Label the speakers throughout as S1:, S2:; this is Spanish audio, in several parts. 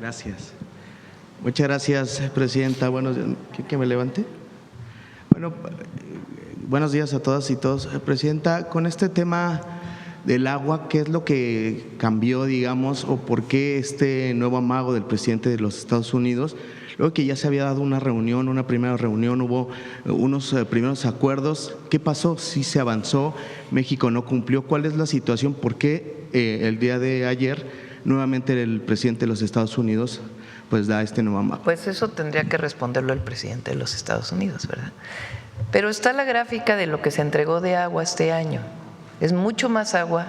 S1: Gracias. Muchas gracias, Presidenta. Buenos días. ¿Que me levante? Bueno, buenos días a todas y todos. Presidenta, con este tema del agua, ¿qué es lo que cambió, digamos, o por qué este nuevo amago del presidente de los Estados Unidos? Luego que ya se había dado una reunión, una primera reunión, hubo unos primeros acuerdos. ¿Qué pasó? ¿Sí se avanzó? ¿México no cumplió? ¿Cuál es la situación? ¿Por qué el día de ayer nuevamente el presidente de los Estados Unidos pues da este nuevo amago?
S2: Pues eso tendría que responderlo el presidente de los Estados Unidos, ¿verdad? Pero está la gráfica de lo que se entregó de agua este año. Es mucho más agua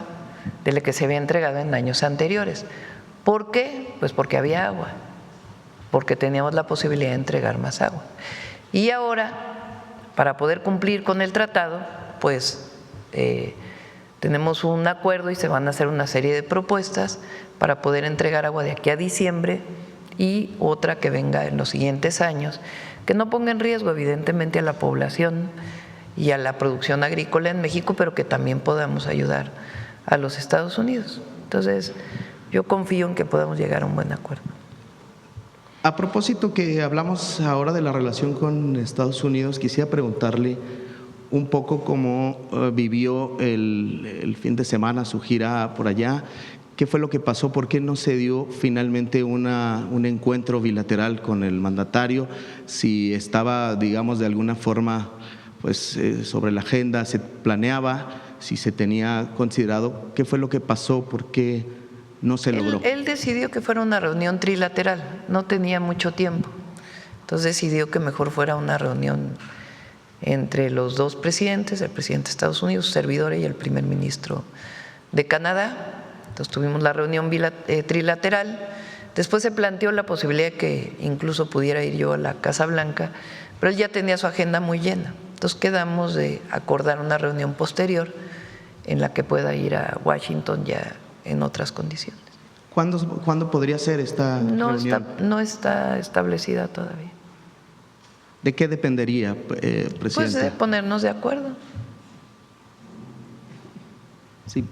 S2: de la que se había entregado en años anteriores. ¿Por qué? Pues porque había agua, porque teníamos la posibilidad de entregar más agua. Y ahora, para poder cumplir con el tratado, pues tenemos un acuerdo y se van a hacer una serie de propuestas para poder entregar agua de aquí a diciembre y otra que venga en los siguientes años, que no ponga en riesgo evidentemente a la población y a la producción agrícola en México, pero que también podamos ayudar a los Estados Unidos. Entonces, yo confío en que podamos llegar a un buen acuerdo.
S1: A propósito que hablamos ahora de la relación con Estados Unidos, quisiera preguntarle un poco cómo vivió el fin de semana su gira por allá. ¿Qué fue lo que pasó? ¿Por qué no se dio finalmente un encuentro bilateral con el mandatario? Si estaba, digamos, de alguna forma pues, sobre la agenda, se planeaba, si se tenía considerado. ¿Qué fue lo que pasó? ¿Por qué no se logró?
S2: Él decidió que fuera una reunión trilateral, no tenía mucho tiempo. Entonces decidió que mejor fuera una reunión entre los dos presidentes, el presidente de Estados Unidos, su servidor, y el primer ministro de Canadá. Entonces tuvimos la reunión trilateral. Después se planteó la posibilidad de que incluso pudiera ir yo a la Casa Blanca, pero él ya tenía su agenda muy llena. Entonces quedamos de acordar una reunión posterior en la que pueda ir a Washington ya en otras condiciones.
S1: ¿Cuándo podría ser esta reunión?
S2: No está establecida todavía.
S1: ¿De qué dependería, Presidenta?
S2: Pues de ponernos de acuerdo.
S1: Sí.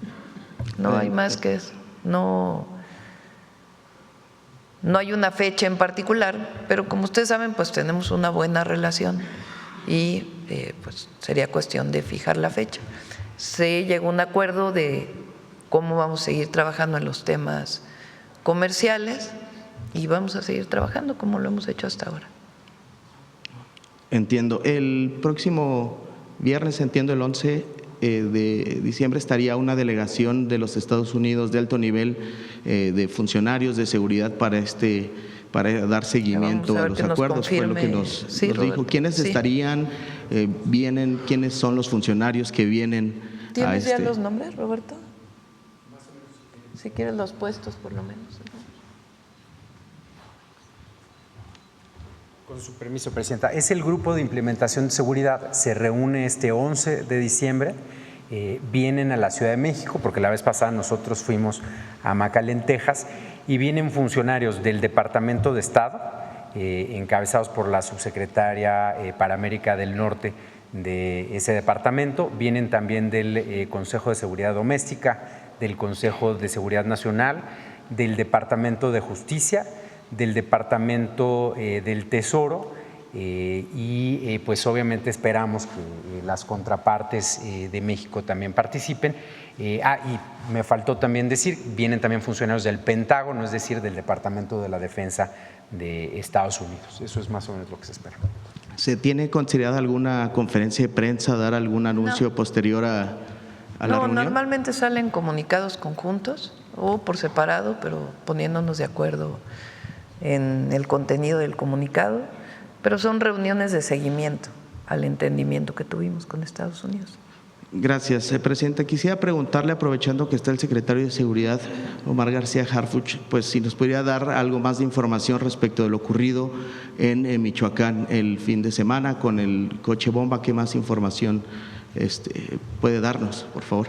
S2: No hay más que eso. No hay una fecha en particular, pero como ustedes saben, pues tenemos una buena relación y pues sería cuestión de fijar la fecha. Se llegó a un acuerdo de cómo vamos a seguir trabajando en los temas comerciales y vamos a seguir trabajando como lo hemos hecho hasta ahora.
S1: Entiendo. El próximo viernes, entiendo, el 11 de diciembre, estaría una delegación de los Estados Unidos de alto nivel de funcionarios de seguridad para dar seguimiento a los acuerdos, fue lo que nos dijo. ¿Quiénes estarían? ¿Vienen? ¿Quiénes son los funcionarios que vienen?
S2: ¿Tienes ya los nombres, Roberto? Si quieres los puestos, por lo menos.
S3: Con su permiso, Presidenta. Es el grupo de implementación de seguridad, se reúne este 11 de diciembre, vienen a la Ciudad de México, porque la vez pasada nosotros fuimos a McAllen, Texas, y vienen funcionarios del Departamento de Estado, encabezados por la subsecretaria para América del Norte de ese departamento, vienen también del Consejo de Seguridad Doméstica, del Consejo de Seguridad Nacional, del Departamento de Justicia, del Departamento del Tesoro y pues obviamente esperamos que las contrapartes de México también participen. Y me faltó también decir, vienen también funcionarios del Pentágono, es decir, del Departamento de la Defensa de Estados Unidos. Eso es más o menos lo que se espera.
S1: ¿Se tiene considerada alguna conferencia de prensa, dar algún anuncio posterior a la reunión?
S2: No, normalmente salen comunicados conjuntos o por separado, pero poniéndonos de acuerdo en el contenido del comunicado, pero son reuniones de seguimiento al entendimiento que tuvimos con Estados Unidos.
S1: Gracias, Presidenta. Quisiera preguntarle, aprovechando que está el secretario de Seguridad, Omar García Harfuch, pues si nos podría dar algo más de información respecto de lo ocurrido en Michoacán el fin de semana con el coche bomba. ¿Qué más información puede darnos, por favor?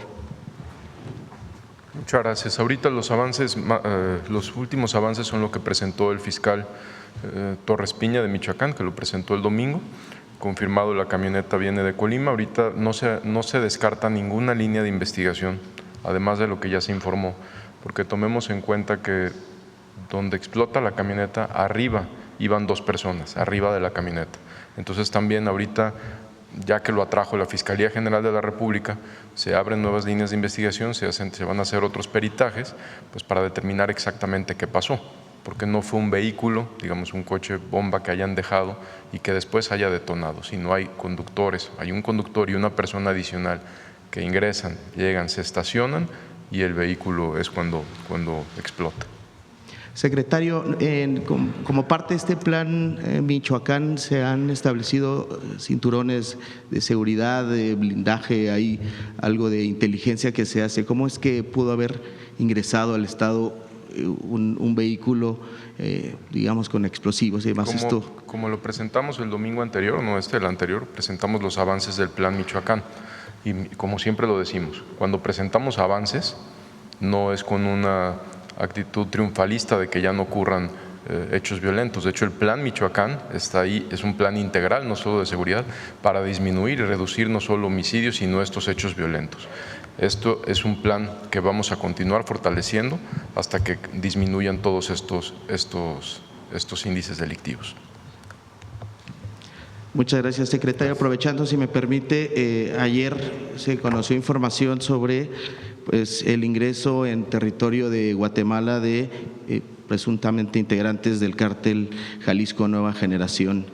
S4: Muchas gracias. Ahorita los últimos avances son lo que presentó el fiscal Torres Piña de Michoacán, que lo presentó el domingo. Confirmado, la camioneta viene de Colima. Ahorita no se descarta ninguna línea de investigación, además de lo que ya se informó, porque tomemos en cuenta que donde explota la camioneta, arriba iban 2 personas, arriba de la camioneta. Entonces también ahorita, ya que lo atrajo la Fiscalía General de la República, se abren nuevas líneas de investigación, se van a hacer otros peritajes, pues para determinar exactamente qué pasó, porque no fue un vehículo, digamos un coche bomba que hayan dejado y que después haya detonado, sino hay conductores, hay un conductor y una persona adicional que ingresan, llegan, se estacionan y el vehículo es cuando explota.
S1: Secretario, como parte de este plan Michoacán se han establecido cinturones de seguridad, de blindaje, hay algo de inteligencia que se hace. ¿Cómo es que pudo haber ingresado al estado un vehículo, digamos, con explosivos y demás?
S4: Como lo presentamos el domingo anterior, no el anterior, presentamos los avances del plan Michoacán. Y como siempre lo decimos, cuando presentamos avances, no es con una actitud triunfalista de que ya no ocurran hechos violentos. De hecho, el plan Michoacán está ahí, es un plan integral, no solo de seguridad, para disminuir y reducir no solo homicidios, sino estos hechos violentos. Esto es un plan que vamos a continuar fortaleciendo hasta que disminuyan todos estos índices delictivos.
S1: Muchas gracias, secretario. Aprovechando, si me permite, ayer se conoció información sobre el ingreso en territorio de Guatemala de presuntamente integrantes del cártel Jalisco Nueva Generación.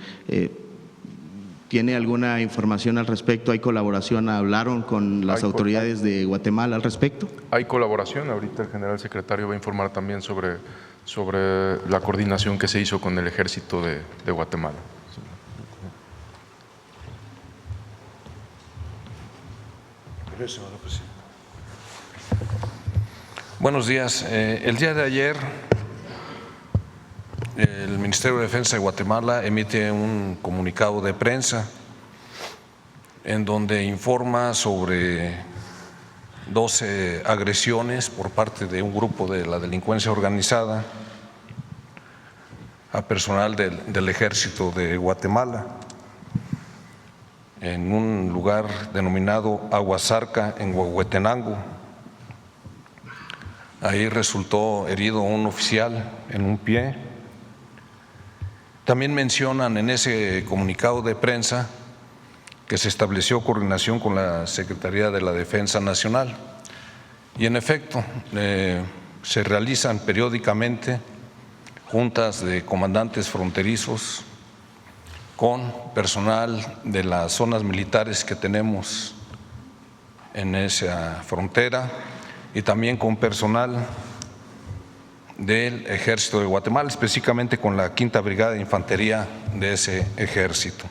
S1: ¿Tiene alguna información al respecto? ¿Hay colaboración? ¿Hablaron con las autoridades de Guatemala al respecto?
S4: Hay colaboración. Ahorita el general secretario va a informar también sobre la coordinación que se hizo con el ejército de Guatemala.
S5: Buenos días. El día de ayer el Ministerio de Defensa de Guatemala emite un comunicado de prensa en donde informa sobre 12 agresiones por parte de un grupo de la delincuencia organizada a personal del Ejército de Guatemala en un lugar denominado Aguasarca, en Huehuetenango. Ahí resultó herido un oficial en un pie. También mencionan en ese comunicado de prensa que se estableció coordinación con la Secretaría de la Defensa Nacional. Y en efecto, se realizan periódicamente juntas de comandantes fronterizos con personal de las zonas militares que tenemos en esa frontera y también con personal del Ejército de Guatemala, específicamente con la 5ª Brigada de Infantería de ese ejército.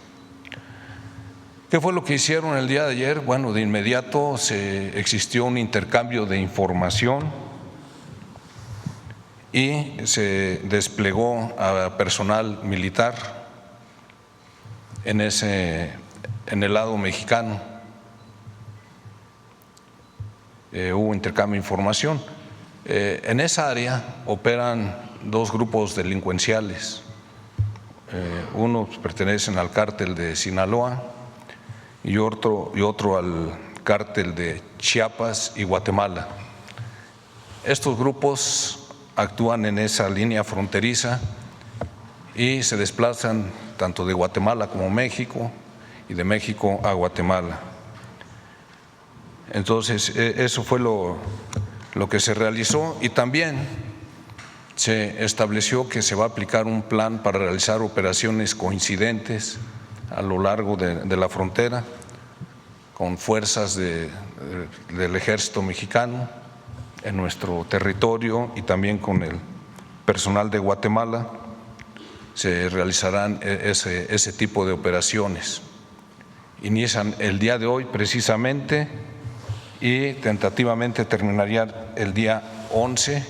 S5: ¿Qué fue lo que hicieron el día de ayer? Bueno, de inmediato existió un intercambio de información y se desplegó a personal militar en el lado mexicano. Hubo intercambio de información. En esa área operan 2 grupos delincuenciales. Unos pertenecen al cártel de Sinaloa y otro al cártel de Chiapas y Guatemala. Estos grupos actúan en esa línea fronteriza y se desplazan tanto de Guatemala como México y de México a Guatemala. Entonces, eso fue lo que se realizó y también se estableció que se va a aplicar un plan para realizar operaciones coincidentes a lo largo de la frontera con fuerzas del Ejército Mexicano en nuestro territorio y también con el personal de Guatemala. Se realizarán ese tipo de operaciones. Inician el día de hoy precisamente y tentativamente terminarían el día 11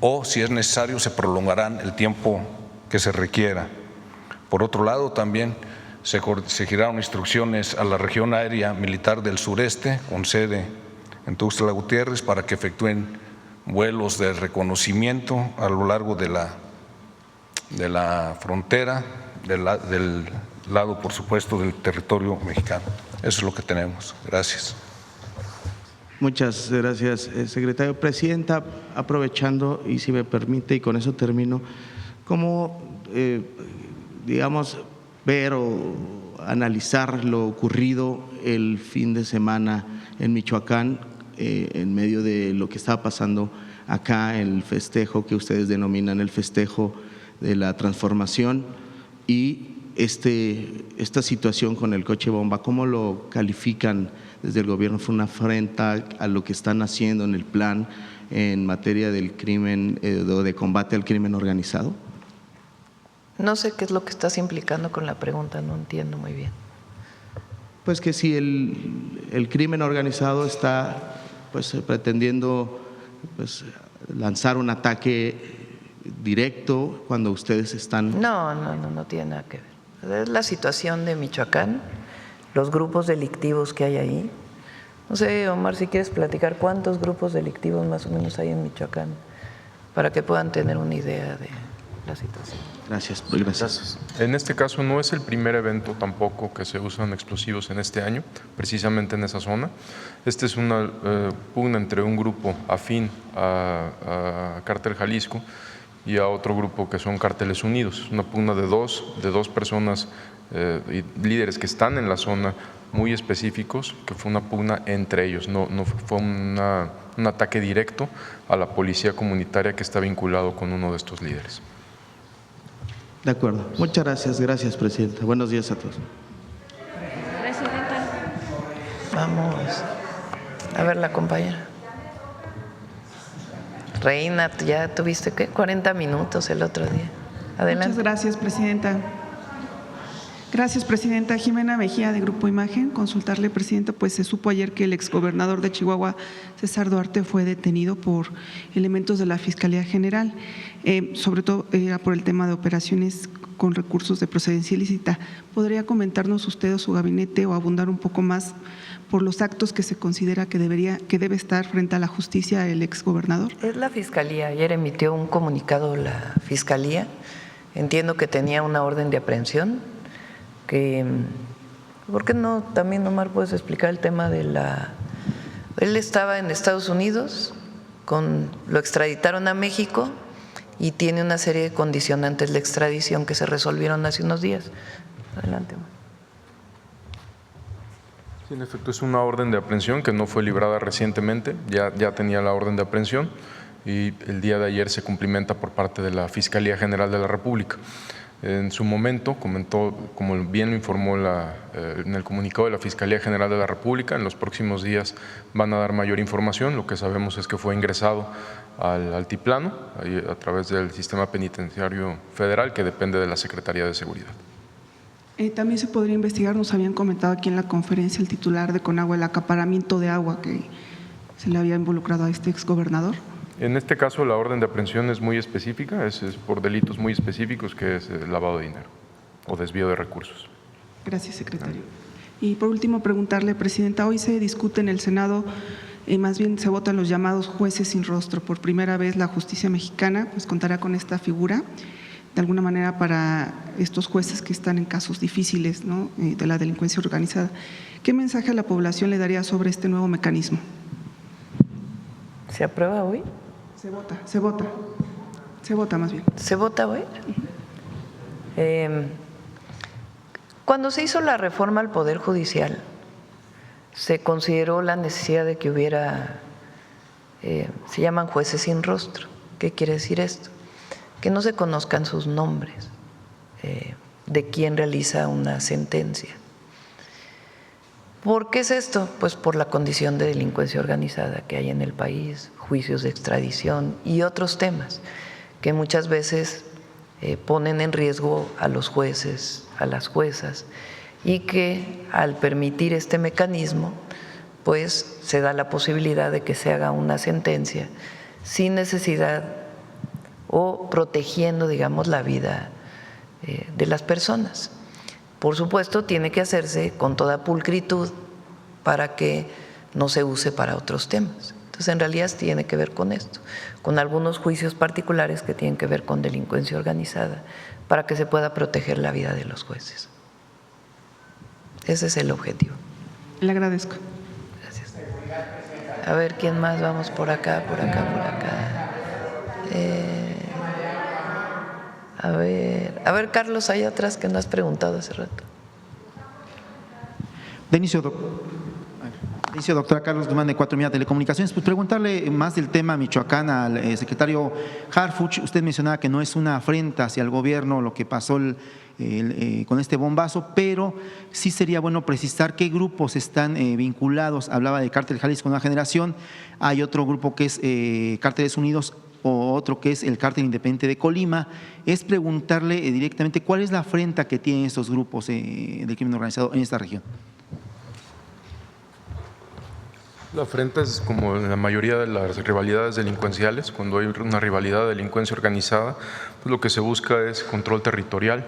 S5: o, si es necesario, se prolongarán el tiempo que se requiera. Por otro lado, también se giraron instrucciones a la región aérea militar del sureste, con sede en Tuxtla Gutiérrez, para que efectúen vuelos de reconocimiento a lo largo de la frontera, del lado, por supuesto, del territorio mexicano. Eso es lo que tenemos. Gracias.
S1: Muchas gracias, secretario. Presidenta, aprovechando, y si me permite, y con eso termino, ¿cómo, digamos, ver o analizar lo ocurrido el fin de semana en Michoacán en medio de lo que estaba pasando acá, el festejo que ustedes denominan el festejo de la transformación y esta situación con el coche bomba? ¿Cómo lo califican desde el gobierno? ¿Fue una afrenta a lo que están haciendo en el plan en materia del crimen o de combate al crimen organizado?
S2: No sé qué es lo que estás implicando con la pregunta, no entiendo muy bien.
S1: Pues que si el crimen organizado está pues pretendiendo pues lanzar un ataque directo cuando ustedes están…
S2: No tiene nada que ver. Es la situación de Michoacán, los grupos delictivos que hay ahí. No sé, Omar, si quieres platicar cuántos grupos delictivos más o menos hay en Michoacán para que puedan tener una idea de la situación.
S1: Gracias, gracias.
S4: En este caso no es el primer evento tampoco que se usan explosivos en este año, precisamente en esa zona. Esta es una pugna entre un grupo afín a Cártel Jalisco y a otro grupo que son Cárteles Unidos. Una pugna de dos personas y líderes que están en la zona muy específicos, que fue una pugna entre ellos, no fue un ataque directo a la policía comunitaria que está vinculado con uno de estos líderes.
S1: De acuerdo. Muchas gracias. Gracias, presidenta. Buenos días a todos.
S6: Presidenta.
S2: Vamos a ver la compañera. Reina, ya tuviste, ¿qué? 40 minutos el otro día. Adelante.
S6: Muchas gracias, presidenta. Gracias, presidenta. Jimena Mejía, de Grupo Imagen. Consultarle, presidenta, pues se supo ayer que el exgobernador de Chihuahua, César Duarte, fue detenido por elementos de la Fiscalía General, sobre todo era por el tema de operaciones con recursos de procedencia ilícita. ¿Podría comentarnos usted o su gabinete o abundar un poco más por los actos que se considera que debe estar frente a la justicia el exgobernador?
S2: Es la Fiscalía. Ayer emitió un comunicado la Fiscalía. Entiendo que tenía una orden de aprehensión. ¿Por qué no también, Omar, puedes explicar el tema de la… Él estaba en Estados Unidos, lo extraditaron a México y tiene una serie de condicionantes de extradición que se resolvieron hace unos días. Adelante, Omar.
S4: Sí, en efecto, es una orden de aprehensión que no fue librada recientemente, ya tenía la orden de aprehensión y el día de ayer se cumplimenta por parte de la Fiscalía General de la República. En su momento, comentó, como bien lo informó en el comunicado de la Fiscalía General de la República, en los próximos días van a dar mayor información. Lo que sabemos es que fue ingresado al altiplano a través del Sistema Penitenciario Federal, que depende de la Secretaría de Seguridad.
S6: También se podría investigar, nos habían comentado aquí en la conferencia el titular de Conagua, el acaparamiento de agua que se le había involucrado a este exgobernador.
S4: En este caso, la orden de aprehensión es muy específica, es por delitos muy específicos, que es lavado de dinero o desvío de recursos.
S6: Gracias, secretario. Y por último, preguntarle, presidenta, hoy se discute en el Senado, más bien se votan los llamados jueces sin rostro. Por primera vez la justicia mexicana pues contará con esta figura, de alguna manera para estos jueces que están en casos difíciles, ¿no?, de la delincuencia organizada. ¿Qué mensaje a la población le daría sobre este nuevo mecanismo?
S2: ¿Se aprueba hoy?
S6: Se vota más bien.
S2: ¿Se vota hoy? Cuando se hizo la reforma al Poder Judicial, se consideró la necesidad de que hubiera, se llaman jueces sin rostro. ¿Qué quiere decir esto? Que no se conozcan sus nombres de quien realiza una sentencia. ¿Por qué es esto? Pues por la condición de delincuencia organizada que hay en el país, juicios de extradición y otros temas que muchas veces ponen en riesgo a los jueces, a las juezas, y que al permitir este mecanismo, pues se da la posibilidad de que se haga una sentencia sin necesidad o protegiendo, digamos, la vida de las personas. Por supuesto, tiene que hacerse con toda pulcritud para que no se use para otros temas. Entonces, en realidad tiene que ver con esto, con algunos juicios particulares que tienen que ver con delincuencia organizada, para que se pueda proteger la vida de los jueces. Ese es el objetivo.
S6: Le agradezco.
S2: Gracias. A ver, ¿quién más? Vamos por acá, por acá, por acá. A ver, Carlos, hay atrás que no has preguntado hace rato.
S7: De inicio, doctora Carlos Dumán, de 4 Media Telecomunicaciones. Pues preguntarle más del tema Michoacán al secretario Harfuch. Usted mencionaba que no es una afrenta hacia el gobierno lo que pasó con este bombazo, pero sí sería bueno precisar qué grupos están vinculados. Hablaba de Cártel Jalisco Nueva Generación, hay otro grupo que es Cárteles Unidos o otro que es el Cártel Independiente de Colima. Es preguntarle directamente cuál es la afrenta que tienen estos grupos del crimen organizado en esta región.
S4: La afrenta es como en la mayoría de las rivalidades delincuenciales. Cuando hay una rivalidad de delincuencia organizada, pues lo que se busca es control territorial,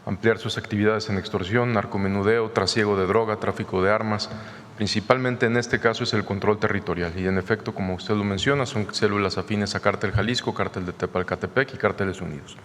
S4: ampliar sus actividades en extorsión, narcomenudeo, trasiego de droga, tráfico de armas. Principalmente en este caso es el control territorial y en efecto, como usted lo menciona, son células afines a Cártel Jalisco, Cártel de Tepalcatepec y Cárteles Unidos.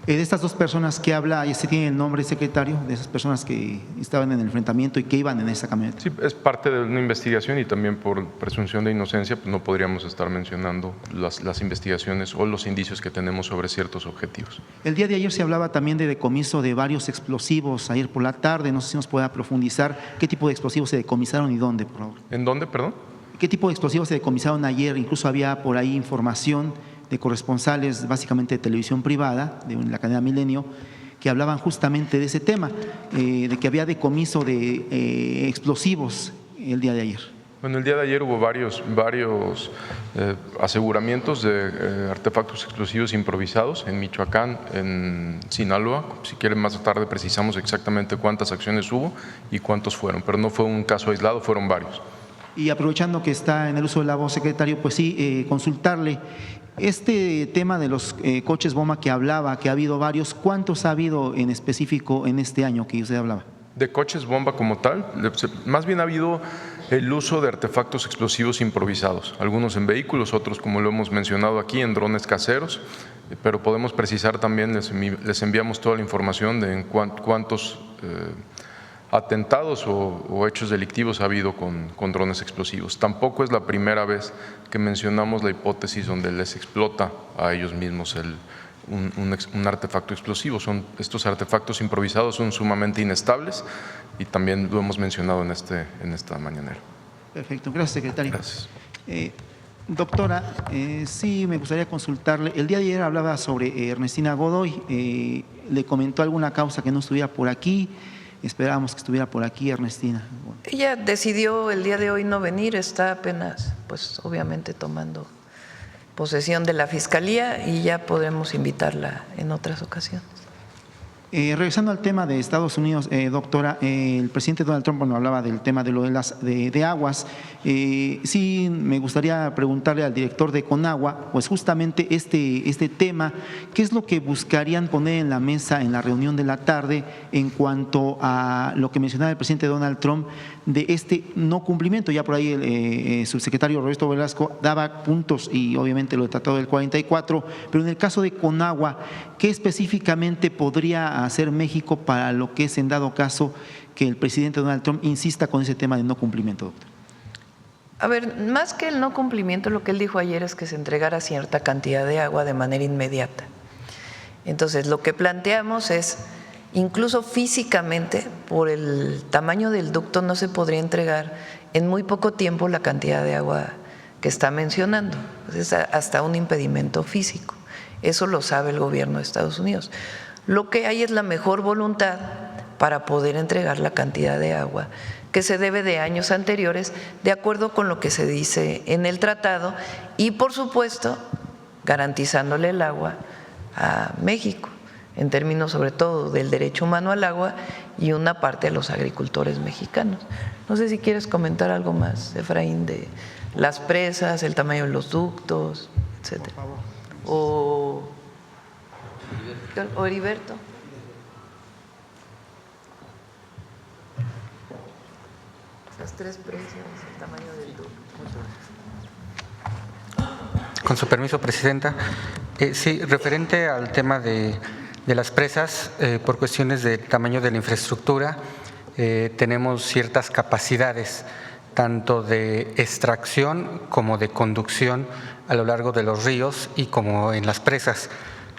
S7: De estas dos personas que habla, ¿se tiene el nombre, secretario, de esas personas que estaban en el enfrentamiento y que iban en esa camioneta?
S4: Sí, es parte de una investigación y también por presunción de inocencia pues no podríamos estar mencionando las investigaciones o los indicios que tenemos sobre ciertos objetivos.
S7: El día de ayer se hablaba también de decomiso de varios explosivos, ayer por la tarde, no sé si nos pueda profundizar qué tipo de explosivos se decomisaron y dónde, por favor.
S4: ¿En dónde, perdón?
S7: ¿Qué tipo de explosivos se decomisaron ayer? Incluso había por ahí información de corresponsales básicamente de televisión privada, de la cadena Milenio, que hablaban justamente de ese tema, de que había decomiso de explosivos el día de ayer.
S4: Bueno, el día de ayer hubo varios aseguramientos de artefactos explosivos improvisados en Michoacán, en Sinaloa. Si quieren más tarde precisamos exactamente cuántas acciones hubo y cuántos fueron, pero no fue un caso aislado, fueron varios. Y
S7: aprovechando que está en el uso de la voz, secretario, pues sí, consultarle este tema de los coches bomba que hablaba, que ha habido varios, ¿cuántos ha habido en específico en este año que usted hablaba?
S4: De coches bomba como tal, más bien ha habido el uso de artefactos explosivos improvisados, algunos en vehículos, otros como lo hemos mencionado aquí en drones caseros, pero podemos precisar también, les enviamos toda la información de cuántos atentados o hechos delictivos ha habido con drones explosivos. Tampoco es la primera vez que mencionamos la hipótesis donde les explota a ellos mismos un artefacto explosivo. Estos artefactos improvisados son sumamente inestables y también lo hemos mencionado en esta mañanera.
S7: Perfecto, gracias, secretario.
S4: Gracias.
S7: Doctora, sí me gustaría consultarle. El día de ayer hablaba sobre Ernestina Godoy, le comentó alguna causa que no estuviera por aquí. Esperábamos que estuviera por aquí Ernestina. Bueno.
S2: Ella decidió el día de hoy no venir, está apenas, pues obviamente tomando posesión de la Fiscalía y ya podremos invitarla en otras ocasiones.
S7: Regresando al tema de Estados Unidos, doctora, el presidente Donald Trump hablaba del tema de lo de aguas. Sí, me gustaría preguntarle al director de Conagua, pues justamente este tema, ¿qué es lo que buscarían poner en la mesa en la reunión de la tarde en cuanto a lo que mencionaba el presidente Donald Trump de este no cumplimiento? Ya por ahí el subsecretario Roberto Velasco daba puntos y obviamente lo del Tratado del 44, pero en el caso de Conagua, ¿qué específicamente podría hacer México para lo que es en dado caso que el presidente Donald Trump insista con ese tema de no cumplimiento, doctor?
S2: A ver, más que el no cumplimiento, lo que él dijo ayer es que se entregara cierta cantidad de agua de manera inmediata. Entonces, lo que planteamos es, incluso físicamente, por el tamaño del ducto, no se podría entregar en muy poco tiempo la cantidad de agua que está mencionando. Es hasta un impedimento físico. Eso lo sabe el gobierno de Estados Unidos. Lo que hay es la mejor voluntad para poder entregar la cantidad de agua que se debe de años anteriores, de acuerdo con lo que se dice en el tratado y, por supuesto, garantizándole el agua a México, en términos sobre todo del derecho humano al agua y una parte de los agricultores mexicanos. No sé si quieres comentar algo más, Efraín, de las presas, el tamaño de los ductos, etcétera. O Heriberto. Las tres presas, el tamaño del ducto.
S8: Con su permiso, Presidenta. Sí, referente al tema de las presas, por cuestiones del tamaño de la infraestructura, tenemos ciertas capacidades tanto de extracción como de conducción a lo largo de los ríos y como en las presas.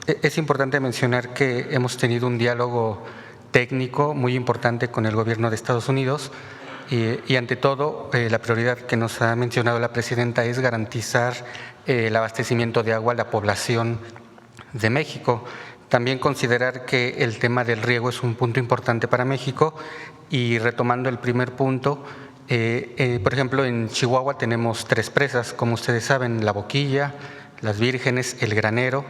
S8: Es importante mencionar que hemos tenido un diálogo técnico muy importante con el gobierno de Estados Unidos y ante todo la prioridad que nos ha mencionado la presidenta es garantizar el abastecimiento de agua a la población de México. También considerar que el tema del riego es un punto importante para México y retomando el primer punto, por ejemplo, en Chihuahua tenemos 3 presas, como ustedes saben, La Boquilla, Las Vírgenes, El Granero.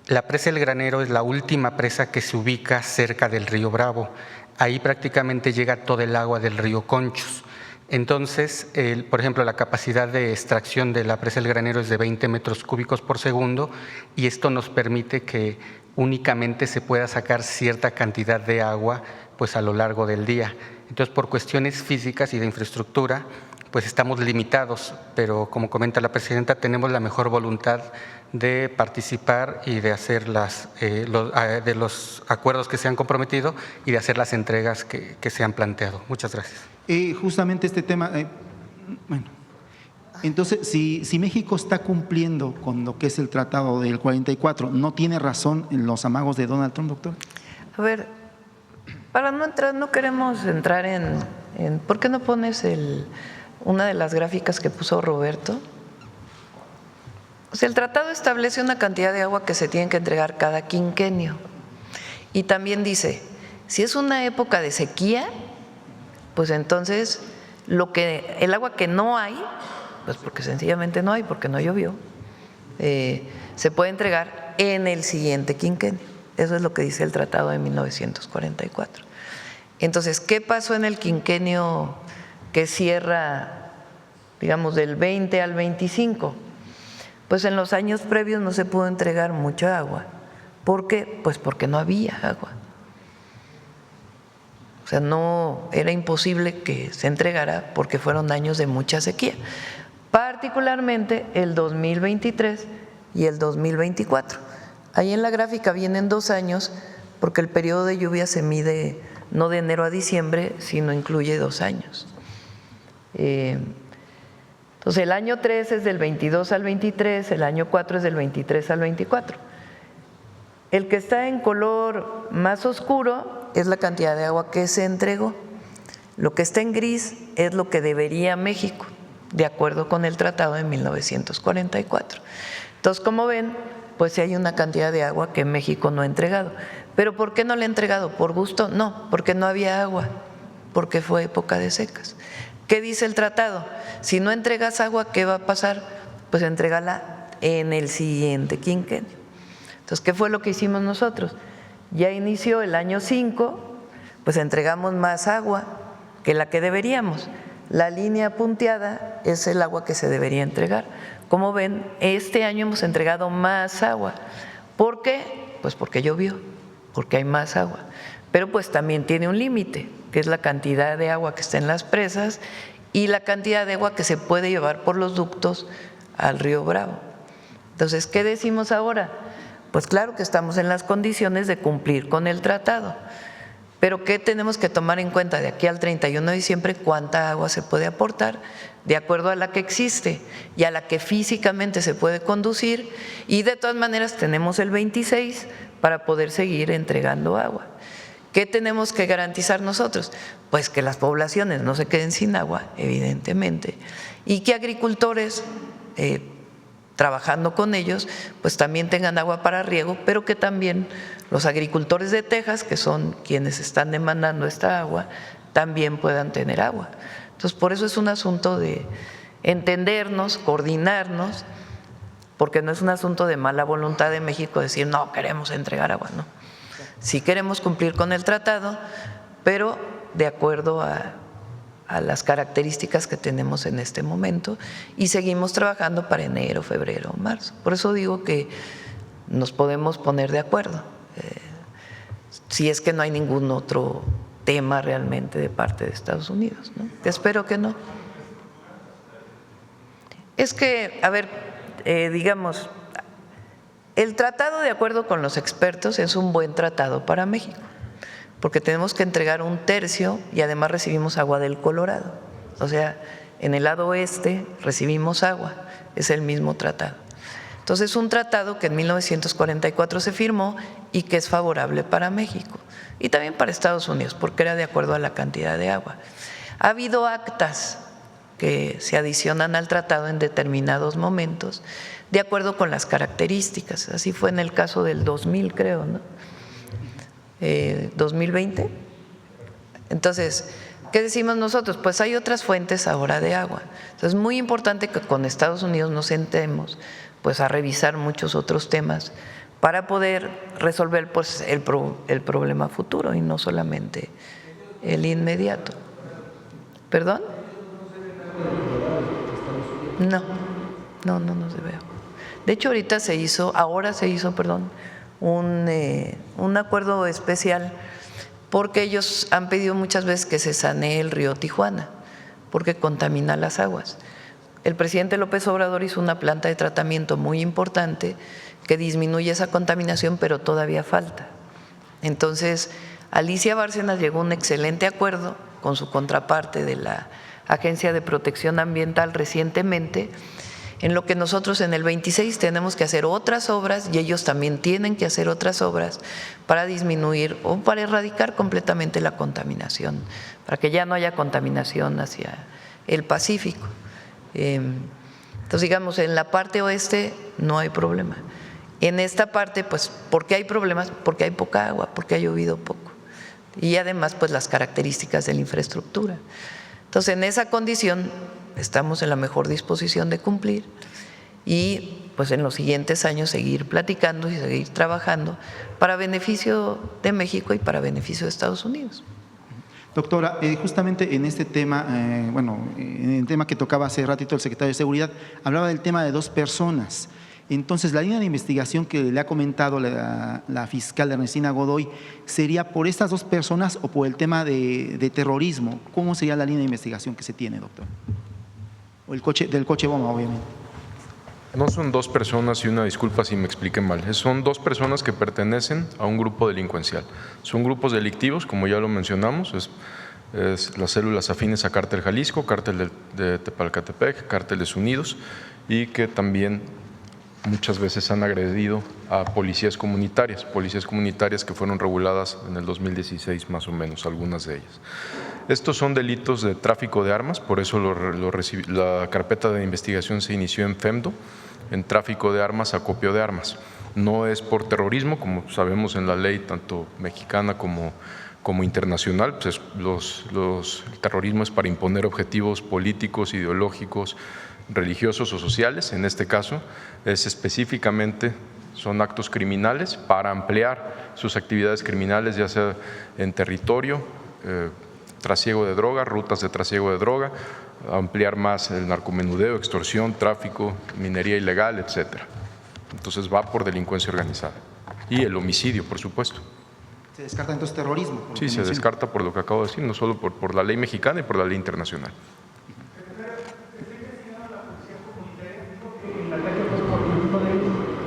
S8: La presa El Granero es la última presa que se ubica cerca del río Bravo. Ahí prácticamente llega todo el agua del río Conchos. Entonces, por ejemplo, la capacidad de extracción de la presa El Granero es de 20 metros cúbicos por segundo y esto nos permite que únicamente se pueda sacar cierta cantidad de agua pues a lo largo del día. Entonces, por cuestiones físicas y de infraestructura, pues estamos limitados, pero como comenta la presidenta, tenemos la mejor voluntad de participar y de hacer de los acuerdos que se han comprometido y de hacer las entregas que se han planteado. Muchas gracias.
S7: Justamente este tema, bueno, entonces si México está cumpliendo con lo que es el tratado del 44, ¿no tiene razón en los amagos de Donald Trump, doctor?
S2: A ver, no queremos entrar en ¿por qué no pones una de las gráficas que puso Roberto? O sea, el tratado establece una cantidad de agua que se tiene que entregar cada quinquenio. Y también dice, si es una época de sequía, pues entonces el agua que no hay, pues porque sencillamente no hay, porque no llovió, se puede entregar en el siguiente quinquenio. Eso es lo que dice el tratado de 1944. Entonces, ¿qué pasó en el quinquenio que cierra, digamos, del 20 al 25? Pues en los años previos no se pudo entregar mucha agua. ¿Por qué? Pues porque no había agua. O sea, no, era imposible que se entregara porque fueron años de mucha sequía, particularmente el 2023 y el 2024. Ahí en la gráfica vienen 2 años porque el periodo de lluvia se mide no de enero a diciembre, sino incluye 2 años. Entonces, el año 3 es del 22 al 23, el año 4 es del 23 al 24. El que está en color más oscuro es la cantidad de agua que se entregó. Lo que está en gris es lo que debería México, de acuerdo con el tratado de 1944. Entonces, como ven, pues sí hay una cantidad de agua que México no ha entregado. ¿Pero por qué no la ha entregado? ¿Por gusto? No, porque no había agua, porque fue época de secas. ¿Qué dice el tratado? Si no entregas agua, ¿qué va a pasar? Pues entrégala en el siguiente quinquenio. Entonces, ¿qué fue lo que hicimos nosotros? Ya inició el año 5, pues entregamos más agua que la que deberíamos. La línea punteada es el agua que se debería entregar. Como ven, este año hemos entregado más agua. ¿Por qué? Pues porque llovió, porque hay más agua. Pero pues también tiene un límite, que es la cantidad de agua que está en las presas y la cantidad de agua que se puede llevar por los ductos al río Bravo. Entonces, ¿qué decimos ahora? Pues claro que estamos en las condiciones de cumplir con el tratado, pero ¿qué tenemos que tomar en cuenta de aquí al 31 de diciembre? ¿Cuánta agua se puede aportar de acuerdo a la que existe y a la que físicamente se puede conducir? Y de todas maneras tenemos el 26 para poder seguir entregando agua. ¿Qué tenemos que garantizar nosotros? Pues que las poblaciones no se queden sin agua, evidentemente, y que agricultores, trabajando con ellos, pues también tengan agua para riego, pero que también los agricultores de Texas, que son quienes están demandando esta agua, también puedan tener agua. Entonces, por eso es un asunto de entendernos, coordinarnos, porque no es un asunto de mala voluntad de México decir, no, queremos entregar agua, no. Sí queremos cumplir con el tratado, pero de acuerdo a las características que tenemos en este momento y seguimos trabajando para enero, febrero, marzo. Por eso digo que nos podemos poner de acuerdo, si es que no hay ningún otro tema realmente de parte de Estados Unidos, ¿no? Espero que no. Es que, a ver, digamos, el tratado, de acuerdo con los expertos, es un buen tratado para México, porque tenemos que entregar 1/3 y además recibimos agua del Colorado. O sea, en el lado oeste recibimos agua, es el mismo tratado. Entonces, un tratado que en 1944 se firmó y que es favorable para México y también para Estados Unidos, porque era de acuerdo a la cantidad de agua. Ha habido actas que se adicionan al tratado en determinados momentos, de acuerdo con las características. Así fue en el caso del 2000, creo, ¿no? 2020. Entonces, ¿qué decimos nosotros? Pues hay otras fuentes ahora de agua. Entonces, es muy importante que con Estados Unidos nos sentemos pues a revisar muchos otros temas para poder resolver pues el problema futuro y no solamente el inmediato. ¿Perdón? No nos debe agua. De hecho, ahora se hizo, un acuerdo especial porque ellos han pedido muchas veces que se sanee el río Tijuana, porque contamina las aguas. El presidente López Obrador hizo una planta de tratamiento muy importante que disminuye esa contaminación, pero todavía falta. Entonces, Alicia Bárcenas llegó a un excelente acuerdo con su contraparte de la Agencia de Protección Ambiental recientemente, en lo que nosotros en el 26 tenemos que hacer otras obras y ellos también tienen que hacer otras obras para disminuir o para erradicar completamente la contaminación, para que ya no haya contaminación hacia el Pacífico. Entonces, digamos, en la parte oeste no hay problema. En esta parte, pues, ¿por qué hay problemas? Porque hay poca agua, porque ha llovido poco. Y además, pues, las características de la infraestructura. Entonces, en esa condición estamos en la mejor disposición de cumplir y, pues, en los siguientes años seguir platicando y seguir trabajando para beneficio de México y para beneficio de Estados Unidos.
S7: Doctora, justamente en este tema, en el tema que tocaba hace ratito el secretario de Seguridad, hablaba del tema de 2 personas. Entonces, la línea de investigación que le ha comentado la fiscal Ernestina Godoy, ¿sería por estas 2 personas o por el tema de terrorismo? ¿Cómo sería la línea de investigación que se tiene, doctor? O del coche bomba, obviamente.
S4: No son 2 personas, y una disculpa si me expliqué mal, son 2 personas que pertenecen a un grupo delincuencial. Son grupos delictivos, como ya lo mencionamos, es las células afines a Cártel Jalisco, Cártel de Tepalcatepec, Cárteles Unidos, y que también muchas veces han agredido a policías comunitarias que fueron reguladas en el 2016 más o menos, algunas de ellas. Estos son delitos de tráfico de armas, por eso la carpeta de investigación se inició en FEMDO, en tráfico de armas, acopio de armas. No es por terrorismo, como sabemos en la ley tanto mexicana como internacional, pues el terrorismo es para imponer objetivos políticos, ideológicos, religiosos o sociales. En este caso es específicamente, son actos criminales para ampliar sus actividades criminales, ya sea en territorio, trasiego de droga, rutas de trasiego de droga, ampliar más el narcomenudeo, extorsión, tráfico, minería ilegal, etcétera. Entonces va por delincuencia organizada y el homicidio, por supuesto.
S7: ¿Se descarta entonces terrorismo?
S4: Sí, se descarta por lo que acabo de decir, no solo por la ley mexicana y por la ley internacional.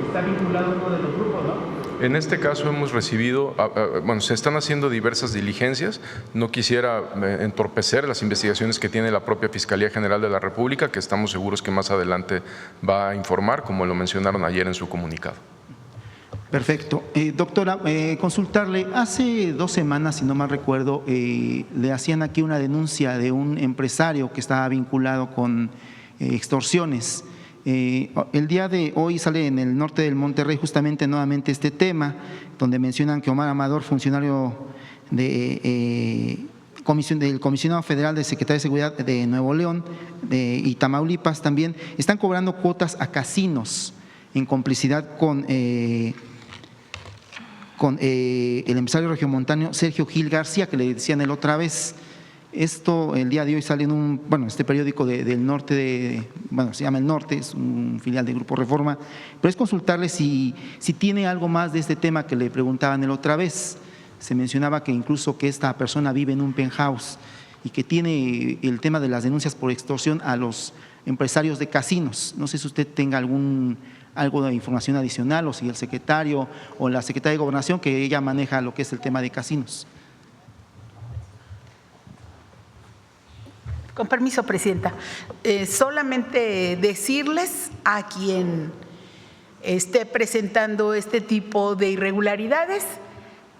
S9: Está vinculado a uno de los grupos, ¿no?
S4: En este caso hemos recibido, se están haciendo diversas diligencias. No quisiera entorpecer las investigaciones que tiene la propia Fiscalía General de la República, que estamos seguros que más adelante va a informar, como lo mencionaron ayer en su comunicado.
S7: Perfecto. Doctora, consultarle, hace 2 semanas, si no mal recuerdo, le hacían aquí una denuncia de un empresario que estaba vinculado con extorsiones. El día de hoy sale en el norte del Monterrey justamente nuevamente este tema, donde mencionan que Omar Amador, funcionario del Comisionado Federal de Secretaría de Seguridad de Nuevo León y Tamaulipas también, están cobrando cuotas a casinos en complicidad con el empresario regiomontano Sergio Gil García, que le decían la otra vez. Esto el día de hoy sale en este periódico del norte, se llama El Norte, es un filial de Grupo Reforma, pero es consultarle si tiene algo más de este tema que le preguntaban la otra vez. Se mencionaba que incluso que esta persona vive en un penthouse y que tiene el tema de las denuncias por extorsión a los empresarios de casinos. No sé si usted tenga algo de información adicional o si el secretario o la secretaria de Gobernación, que ella maneja lo que es el tema de casinos.
S10: Con permiso, Presidenta. Solamente decirles a quien esté presentando este tipo de irregularidades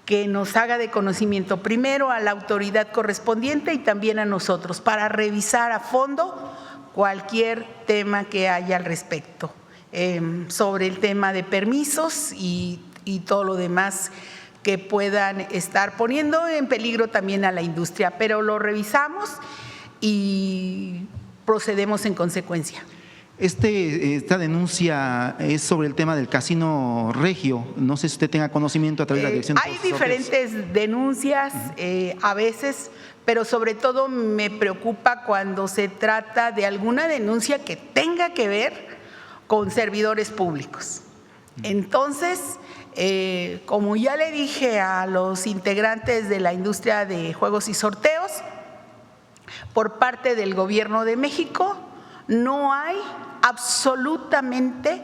S10: que nos haga de conocimiento primero a la autoridad correspondiente y también a nosotros para revisar a fondo cualquier tema que haya al respecto sobre el tema de permisos y todo lo demás que puedan estar poniendo en peligro también a la industria, pero lo revisamos y procedemos en consecuencia.
S7: Esta denuncia es sobre el tema del Casino Regio. No sé si usted tenga conocimiento a través de la Dirección de
S10: Hay
S7: Sorteos.
S10: diferentes denuncias a veces, pero sobre todo me preocupa cuando se trata de alguna denuncia que tenga que ver con servidores públicos. Entonces, como ya le dije a los integrantes de la industria de juegos y sorteos, por parte del Gobierno de México no hay absolutamente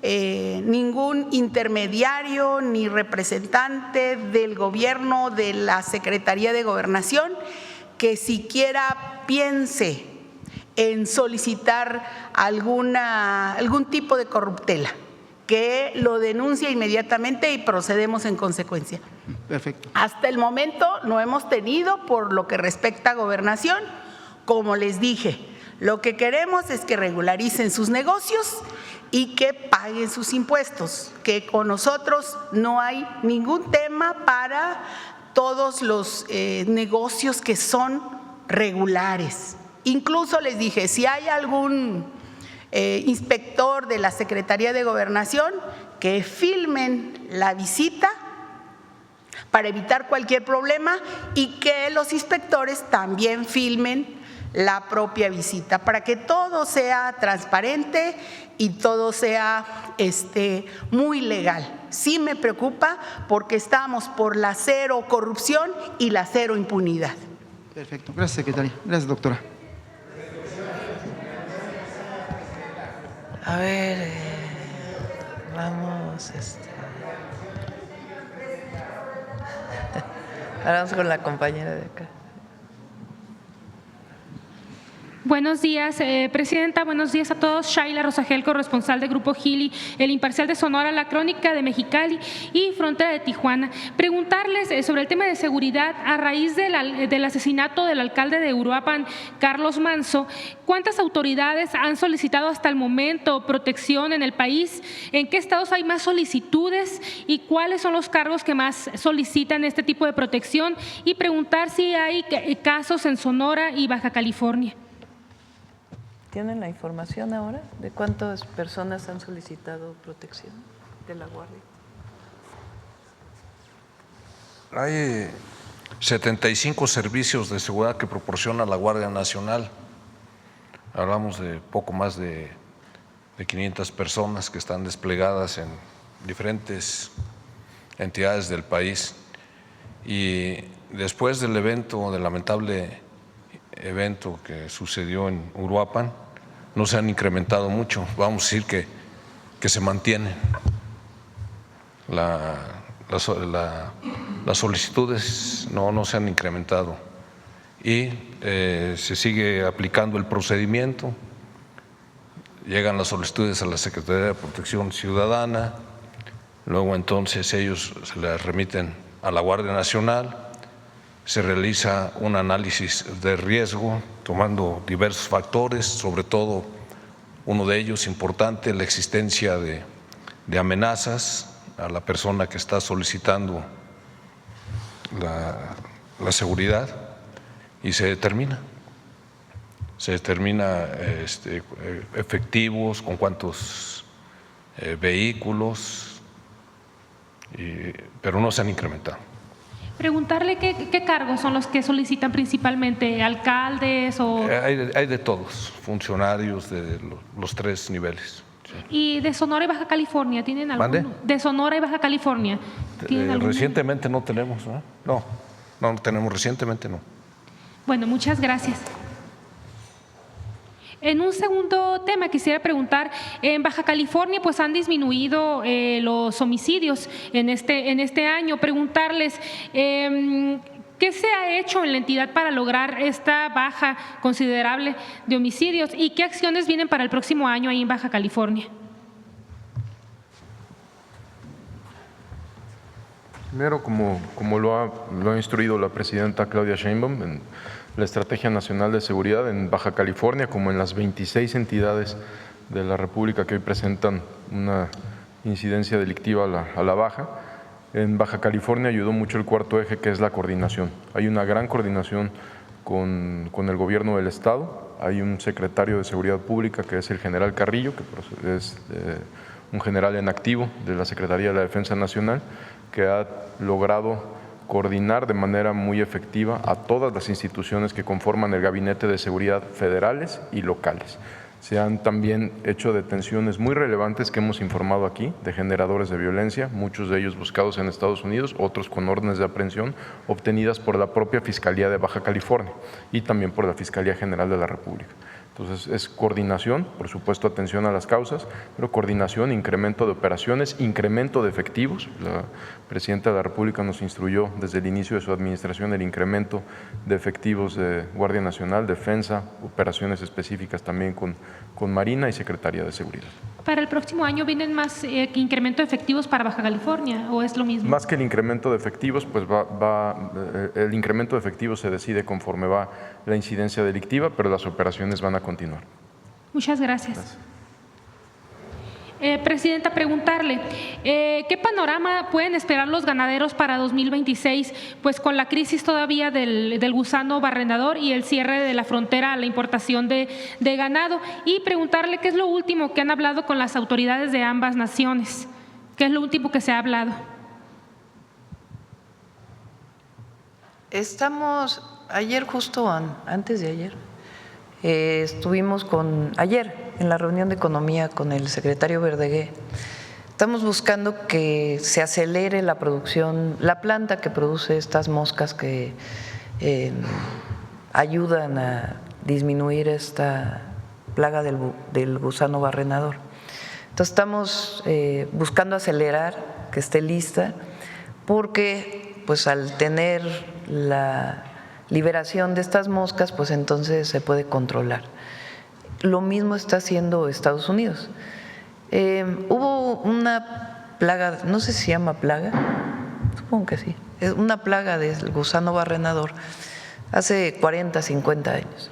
S10: ningún intermediario ni representante del gobierno, de la Secretaría de Gobernación, que siquiera piense en solicitar algún tipo de corruptela, que lo denuncie inmediatamente y procedemos en consecuencia.
S7: Perfecto.
S10: Hasta el momento no hemos tenido, por lo que respecta a Gobernación, como les dije, lo que queremos es que regularicen sus negocios y que paguen sus impuestos, que con nosotros no hay ningún tema para todos los negocios que son regulares. Incluso les dije, si hay algún inspector de la Secretaría de Gobernación, que filmen la visita para evitar cualquier problema y que los inspectores también filmen la propia visita, para que todo sea transparente y todo sea muy legal. Sí me preocupa porque estamos por la cero corrupción y la cero impunidad.
S7: Perfecto. Gracias, secretaria. Gracias, doctora.
S2: A ver, vamos, ahora vamos con la compañera de acá.
S11: Buenos días, Presidenta. Buenos días a todos. Shaila Rosagel, corresponsal de Grupo Gili, El Imparcial de Sonora, La Crónica de Mexicali y Frontera de Tijuana. Preguntarles sobre el tema de seguridad a raíz del asesinato del alcalde de Uruapan, Carlos Manzo. ¿Cuántas autoridades han solicitado hasta el momento protección en el país? ¿En qué estados hay más solicitudes? ¿Y cuáles son los cargos que más solicitan este tipo de protección? Y preguntar si hay casos en Sonora y Baja California.
S2: ¿Tienen la información ahora de cuántas personas han solicitado protección de la Guardia?
S5: Hay 75 servicios de seguridad que proporciona la Guardia Nacional. Hablamos de poco más de 500 personas que están desplegadas en diferentes entidades del país. Y después del evento, del lamentable evento que sucedió en Uruapan, no se han incrementado mucho. Vamos a decir que se mantienen. Las solicitudes no se han incrementado y se sigue aplicando el procedimiento. Llegan las solicitudes a la Secretaría de Protección Ciudadana, luego entonces ellos se las remiten a la Guardia Nacional. Se realiza un análisis de riesgo tomando diversos factores, sobre todo uno de ellos importante, la existencia de amenazas a la persona que está solicitando la seguridad y se determina efectivos, con cuántos vehículos, pero no se han incrementado.
S11: Preguntarle qué cargos son los que solicitan principalmente, alcaldes o…
S5: Hay de todos, funcionarios de los tres niveles. Sí.
S11: ¿Y de Sonora y Baja California tienen alguno?
S5: ¿Mande?
S11: De Sonora y Baja California.
S5: Recientemente no tenemos, ¿eh? No tenemos, recientemente no.
S11: Bueno, muchas gracias. En un segundo tema quisiera preguntar, en Baja California pues han disminuido los homicidios en este año. Preguntarles ¿Qué se ha hecho en la entidad para lograr esta baja considerable de homicidios y qué acciones vienen para el próximo año ahí en Baja California?
S4: Primero, como lo ha instruido la presidenta Claudia Sheinbaum, en la Estrategia Nacional de Seguridad en Baja California, como en las 26 entidades de la República que hoy presentan una incidencia delictiva a la baja, en Baja California ayudó mucho el cuarto eje, que es la coordinación. Hay una gran coordinación con el gobierno del Estado. Hay un secretario de Seguridad Pública, que es el general Carrillo, que es un general en activo de la Secretaría de la Defensa Nacional, que ha logrado coordinar de manera muy efectiva a todas las instituciones que conforman el Gabinete de Seguridad federales y locales. Se han también hecho detenciones muy relevantes que hemos informado aquí de generadores de violencia, muchos de ellos buscados en Estados Unidos, otros con órdenes de aprehensión obtenidas por la propia Fiscalía de Baja California y también por la Fiscalía General de la República. Entonces es coordinación, por supuesto atención a las causas, pero coordinación, incremento de operaciones, incremento de efectivos. La presidenta de la República nos instruyó desde el inicio de su administración el incremento de efectivos de Guardia Nacional, Defensa, operaciones específicas también con Marina y Secretaría de Seguridad.
S11: ¿Para el próximo año vienen más incremento de efectivos para Baja California o es lo mismo?
S4: Más que el incremento de efectivos, pues el incremento de efectivos se decide conforme va la incidencia delictiva, pero las operaciones van a continuar.
S11: Muchas gracias. Presidenta, preguntarle, ¿qué panorama pueden esperar los ganaderos para 2026? Pues con la crisis todavía del gusano barrenador y el cierre de la frontera a la importación de ganado. Y preguntarle qué es lo último que han hablado con las autoridades de ambas naciones. ¿Qué es lo último que se ha hablado?
S2: Ayer justo antes de ayer, estuvimos ayer en la reunión de economía con el secretario Verdegué. Estamos buscando que se acelere la producción, la planta que produce estas moscas que ayudan a disminuir esta plaga del gusano barrenador. Entonces estamos buscando acelerar que esté lista porque pues al tener la liberación de estas moscas, pues entonces se puede controlar. Lo mismo está haciendo Estados Unidos. Hubo una plaga, no sé si se llama plaga, supongo que sí, es una plaga del gusano barrenador hace 40, 50 años,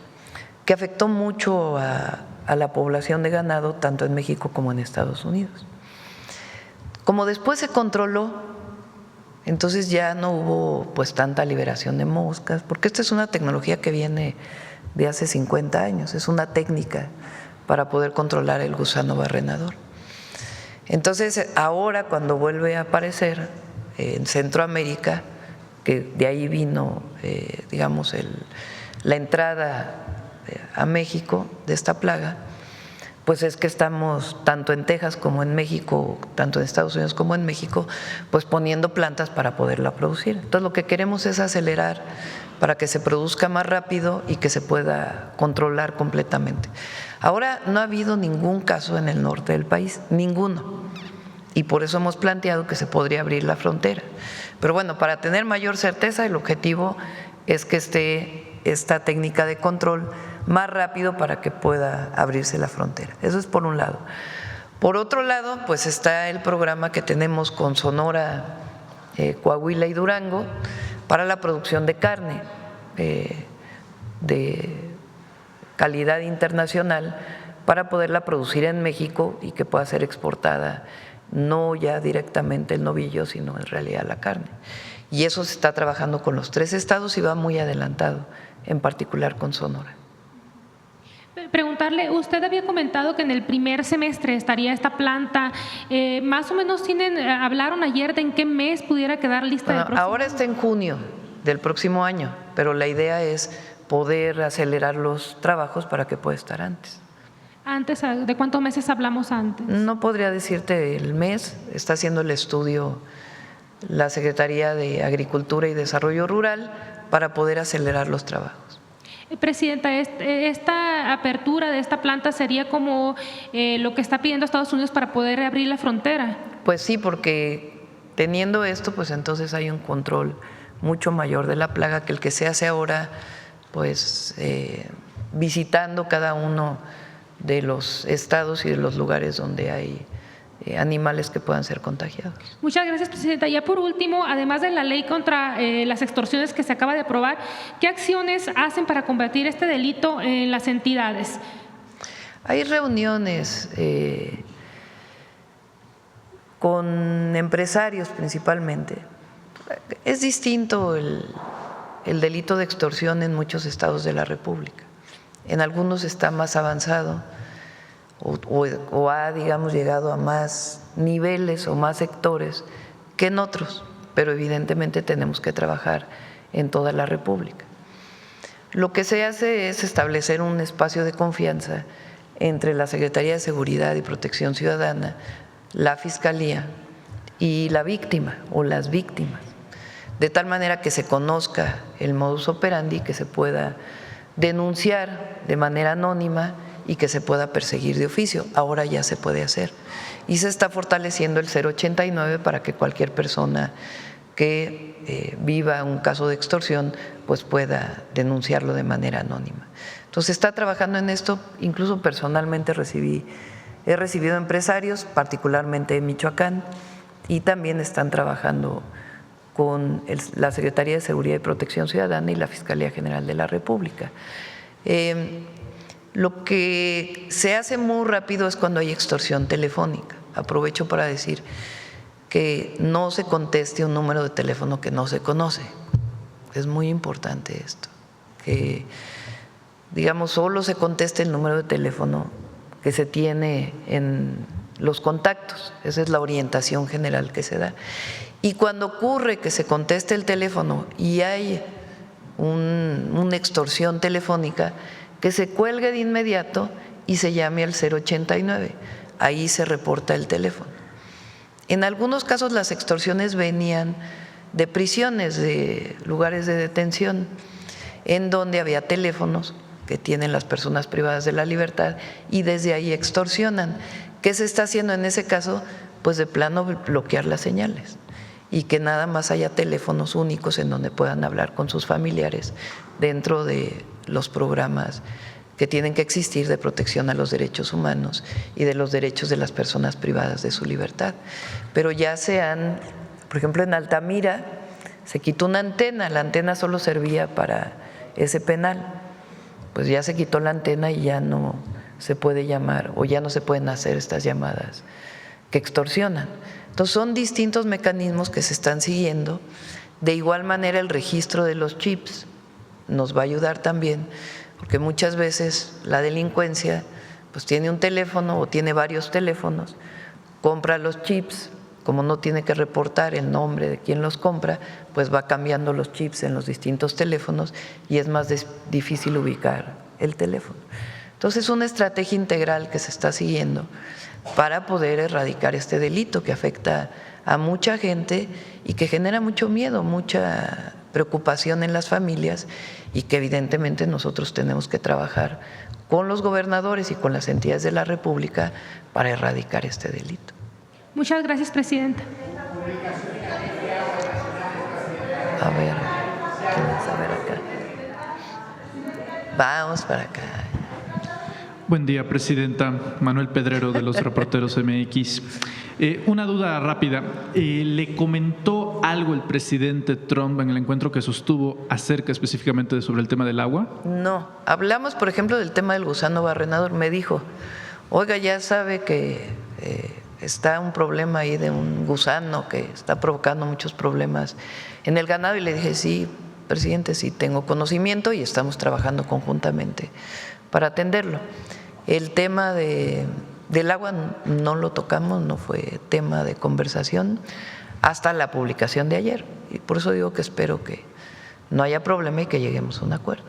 S2: que afectó mucho a la población de ganado, tanto en México como en Estados Unidos. Como después se controló, entonces ya no hubo pues tanta liberación de moscas, porque esta es una tecnología que viene de hace 50 años, es una técnica para poder controlar el gusano barrenador. Entonces ahora cuando vuelve a aparecer en Centroamérica, que de ahí vino digamos la entrada a México de esta plaga, pues es que estamos tanto en Texas como en México, tanto en Estados Unidos como en México, pues poniendo plantas para poderla producir. Entonces lo que queremos es acelerar para que se produzca más rápido y que se pueda controlar completamente. Ahora no ha habido ningún caso en el norte del país, ninguno, y por eso hemos planteado que se podría abrir la frontera. Pero bueno, para tener mayor certeza, el objetivo es que esté esta técnica de control más rápido para que pueda abrirse la frontera. Eso es por un lado. Por otro lado, pues está el programa que tenemos con Sonora, Coahuila y Durango para la producción de carne de calidad internacional para poderla producir en México y que pueda ser exportada no ya directamente el novillo, sino en realidad la carne. Y eso se está trabajando con los 3 estados y va muy adelantado, en particular con Sonora.
S11: Preguntarle, usted había comentado que en el primer semestre estaría esta planta, más o menos hablaron ayer de en qué mes pudiera quedar lista.
S2: Bueno, ahora está en junio del próximo año, pero la idea es poder acelerar los trabajos para que pueda estar antes.
S11: ¿Antes? ¿De cuántos meses hablamos antes?
S2: No podría decirte el mes, está haciendo el estudio la Secretaría de Agricultura y Desarrollo Rural para poder acelerar los trabajos.
S11: Presidenta, esta apertura de esta planta sería como lo que está pidiendo Estados Unidos para poder reabrir la frontera.
S2: Pues sí, porque teniendo esto, pues entonces hay un control mucho mayor de la plaga que el que se hace ahora, pues visitando cada uno de los estados y de los lugares donde hay animales que puedan ser contagiados.
S11: Muchas gracias, presidenta. Ya por último, además de la ley contra las extorsiones que se acaba de aprobar, ¿qué acciones hacen para combatir este delito en las entidades?
S2: Hay reuniones con empresarios principalmente. Es distinto el delito de extorsión en muchos estados de la República. En algunos está más avanzado o ha, digamos, llegado a más niveles o más sectores que en otros, pero evidentemente tenemos que trabajar en toda la República. Lo que se hace es establecer un espacio de confianza entre la Secretaría de Seguridad y Protección Ciudadana, la Fiscalía y la víctima o las víctimas, de tal manera que se conozca el modus operandi, que se pueda denunciar de manera anónima y que se pueda perseguir de oficio. Ahora ya se puede hacer. Y se está fortaleciendo el 089 para que cualquier persona que viva un caso de extorsión pues pueda denunciarlo de manera anónima. Entonces está trabajando en esto, incluso personalmente he recibido empresarios, particularmente en Michoacán, y también están trabajando con la Secretaría de Seguridad y Protección Ciudadana y la Fiscalía General de la República. Lo que se hace muy rápido es cuando hay extorsión telefónica. Aprovecho para decir que no se conteste un número de teléfono que no se conoce. Es muy importante esto, que digamos solo se conteste el número de teléfono que se tiene en los contactos. Esa es la orientación general que se da. Y cuando ocurre que se conteste el teléfono y hay una extorsión telefónica, que se cuelgue de inmediato y se llame al 089. Ahí se reporta el teléfono. En algunos casos las extorsiones venían de prisiones, de lugares de detención, en donde había teléfonos que tienen las personas privadas de la libertad y desde ahí extorsionan. ¿Qué se está haciendo en ese caso? Pues de plano bloquear las señales y que nada más haya teléfonos únicos en donde puedan hablar con sus familiares dentro de los programas que tienen que existir de protección a los derechos humanos y de los derechos de las personas privadas de su libertad. Pero ya por ejemplo, en Altamira se quitó una antena, la antena solo servía para ese penal, pues ya se quitó la antena y ya no se puede llamar o ya no se pueden hacer estas llamadas que extorsionan. Entonces son distintos mecanismos que se están siguiendo. De igual manera el registro de los chips nos va a ayudar también, porque muchas veces la delincuencia pues tiene un teléfono o tiene varios teléfonos, compra los chips, como no tiene que reportar el nombre de quien los compra, pues va cambiando los chips en los distintos teléfonos y es más difícil ubicar el teléfono. Entonces es una estrategia integral que se está siguiendo para poder erradicar este delito que afecta a mucha gente y que genera mucho miedo, mucha preocupación en las familias y que evidentemente nosotros tenemos que trabajar con los gobernadores y con las entidades de la República para erradicar este delito.
S11: Muchas gracias, presidenta.
S2: A ver, ¿quieres saber acá? Vamos para acá.
S9: Buen día, presidenta. Manuel Pedrero, de los Reporteros MX. Una duda rápida. ¿Le comentó algo el presidente Trump en el encuentro que sostuvo acerca específicamente sobre el tema del agua?
S2: No. Hablamos, por ejemplo, del tema del gusano barrenador. Me dijo, oiga, ya sabe que está un problema ahí de un gusano que está provocando muchos problemas en el ganado. Y le dije, sí, presidente, sí tengo conocimiento y estamos trabajando conjuntamente para atenderlo. El tema del agua no lo tocamos, no fue tema de conversación hasta la publicación de ayer. Y por eso digo que espero que no haya problema y que lleguemos a un acuerdo.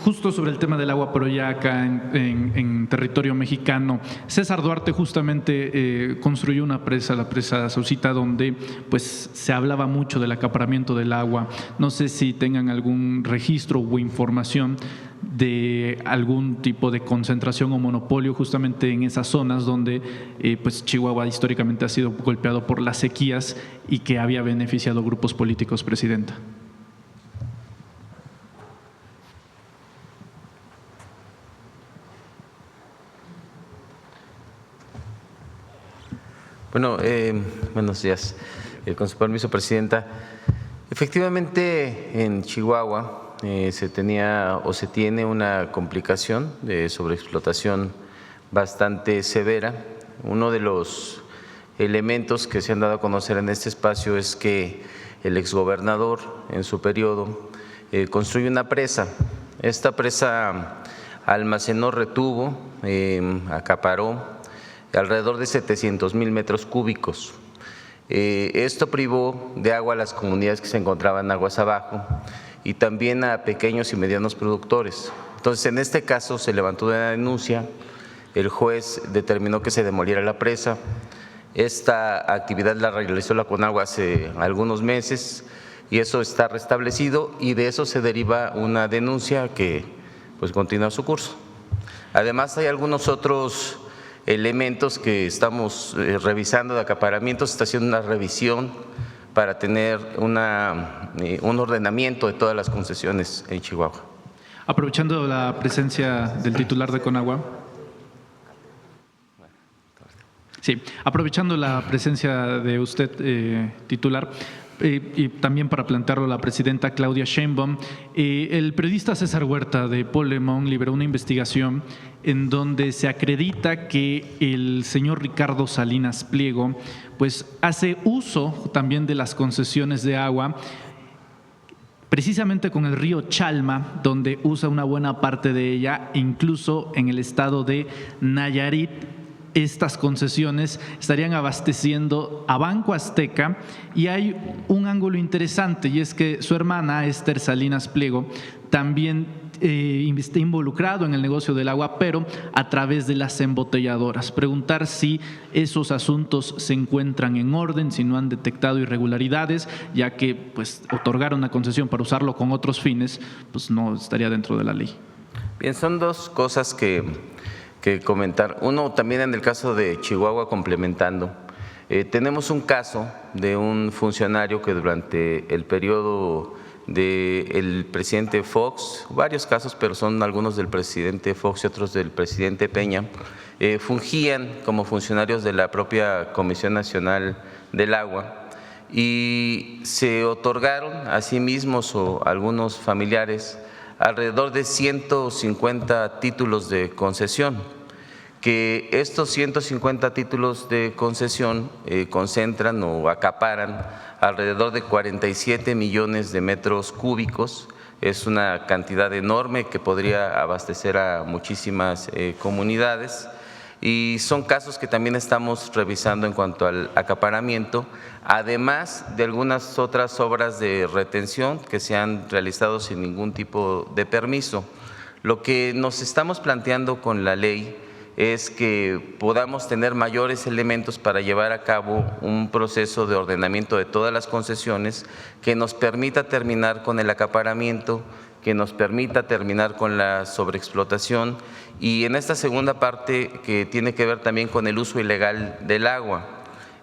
S9: Justo sobre el tema del agua, pero ya acá en territorio mexicano, César Duarte justamente construyó una presa, la presa Saucita, donde pues se hablaba mucho del acaparamiento del agua. No sé si tengan algún registro o información de algún tipo de concentración o monopolio justamente en esas zonas donde pues Chihuahua históricamente ha sido golpeado por las sequías y que había beneficiado grupos políticos, Presidenta.
S12: Bueno, buenos días. Con su permiso, Presidenta. Efectivamente, en Chihuahua se tenía o se tiene una complicación de sobreexplotación bastante severa. Uno de los elementos que se han dado a conocer en este espacio es que el exgobernador en su periodo construye una presa. Esta presa almacenó, retuvo, acaparó alrededor de 700,000 metros cúbicos. Esto privó de agua a las comunidades que se encontraban aguas abajo y también a pequeños y medianos productores. Entonces, en este caso se levantó una denuncia, el juez determinó que se demoliera la presa. Esta actividad la realizó la Conagua hace algunos meses y eso está restablecido y de eso se deriva una denuncia que pues continúa su curso. Además, hay algunos otros elementos que estamos revisando de acaparamiento. Se está haciendo una revisión para tener un ordenamiento de todas las concesiones en Chihuahua.
S9: Aprovechando la presencia del titular de Conagua. Sí, aprovechando la presencia de usted, titular, y también para plantearlo a la presidenta Claudia Sheinbaum, el periodista César Huerta de Polemón liberó una investigación en donde se acredita que el señor Ricardo Salinas Pliego pues hace uso también de las concesiones de agua, precisamente con el río Chalma, donde usa una buena parte de ella, incluso en el estado de Nayarit. Estas concesiones estarían abasteciendo a Banco Azteca y hay un ángulo interesante y es que su hermana Esther Salinas Pliego también está involucrado en el negocio del agua, pero a través de las embotelladoras. Preguntar si esos asuntos se encuentran en orden, si no han detectado irregularidades, ya que pues otorgar una concesión para usarlo con otros fines pues no estaría dentro de la ley.
S12: Bien, son dos cosas que comentar. Uno, también en el caso de Chihuahua, complementando, tenemos un caso de un funcionario que durante el periodo del presidente Fox, varios casos, pero son algunos del presidente Fox y otros del presidente Peña, fungían como funcionarios de la propia Comisión Nacional del Agua y se otorgaron a sí mismos o a algunos familiares alrededor de 150 títulos de concesión, que estos 150 títulos de concesión concentran o acaparan alrededor de 47 millones de metros cúbicos. Es una cantidad enorme que podría abastecer a muchísimas comunidades. Y son casos que también estamos revisando en cuanto al acaparamiento, además de algunas otras obras de retención que se han realizado sin ningún tipo de permiso. Lo que nos estamos planteando con la ley es que podamos tener mayores elementos para llevar a cabo un proceso de ordenamiento de todas las concesiones que nos permita terminar con el acaparamiento, que nos permita terminar con la sobreexplotación y en esta segunda parte que tiene que ver también con el uso ilegal del agua.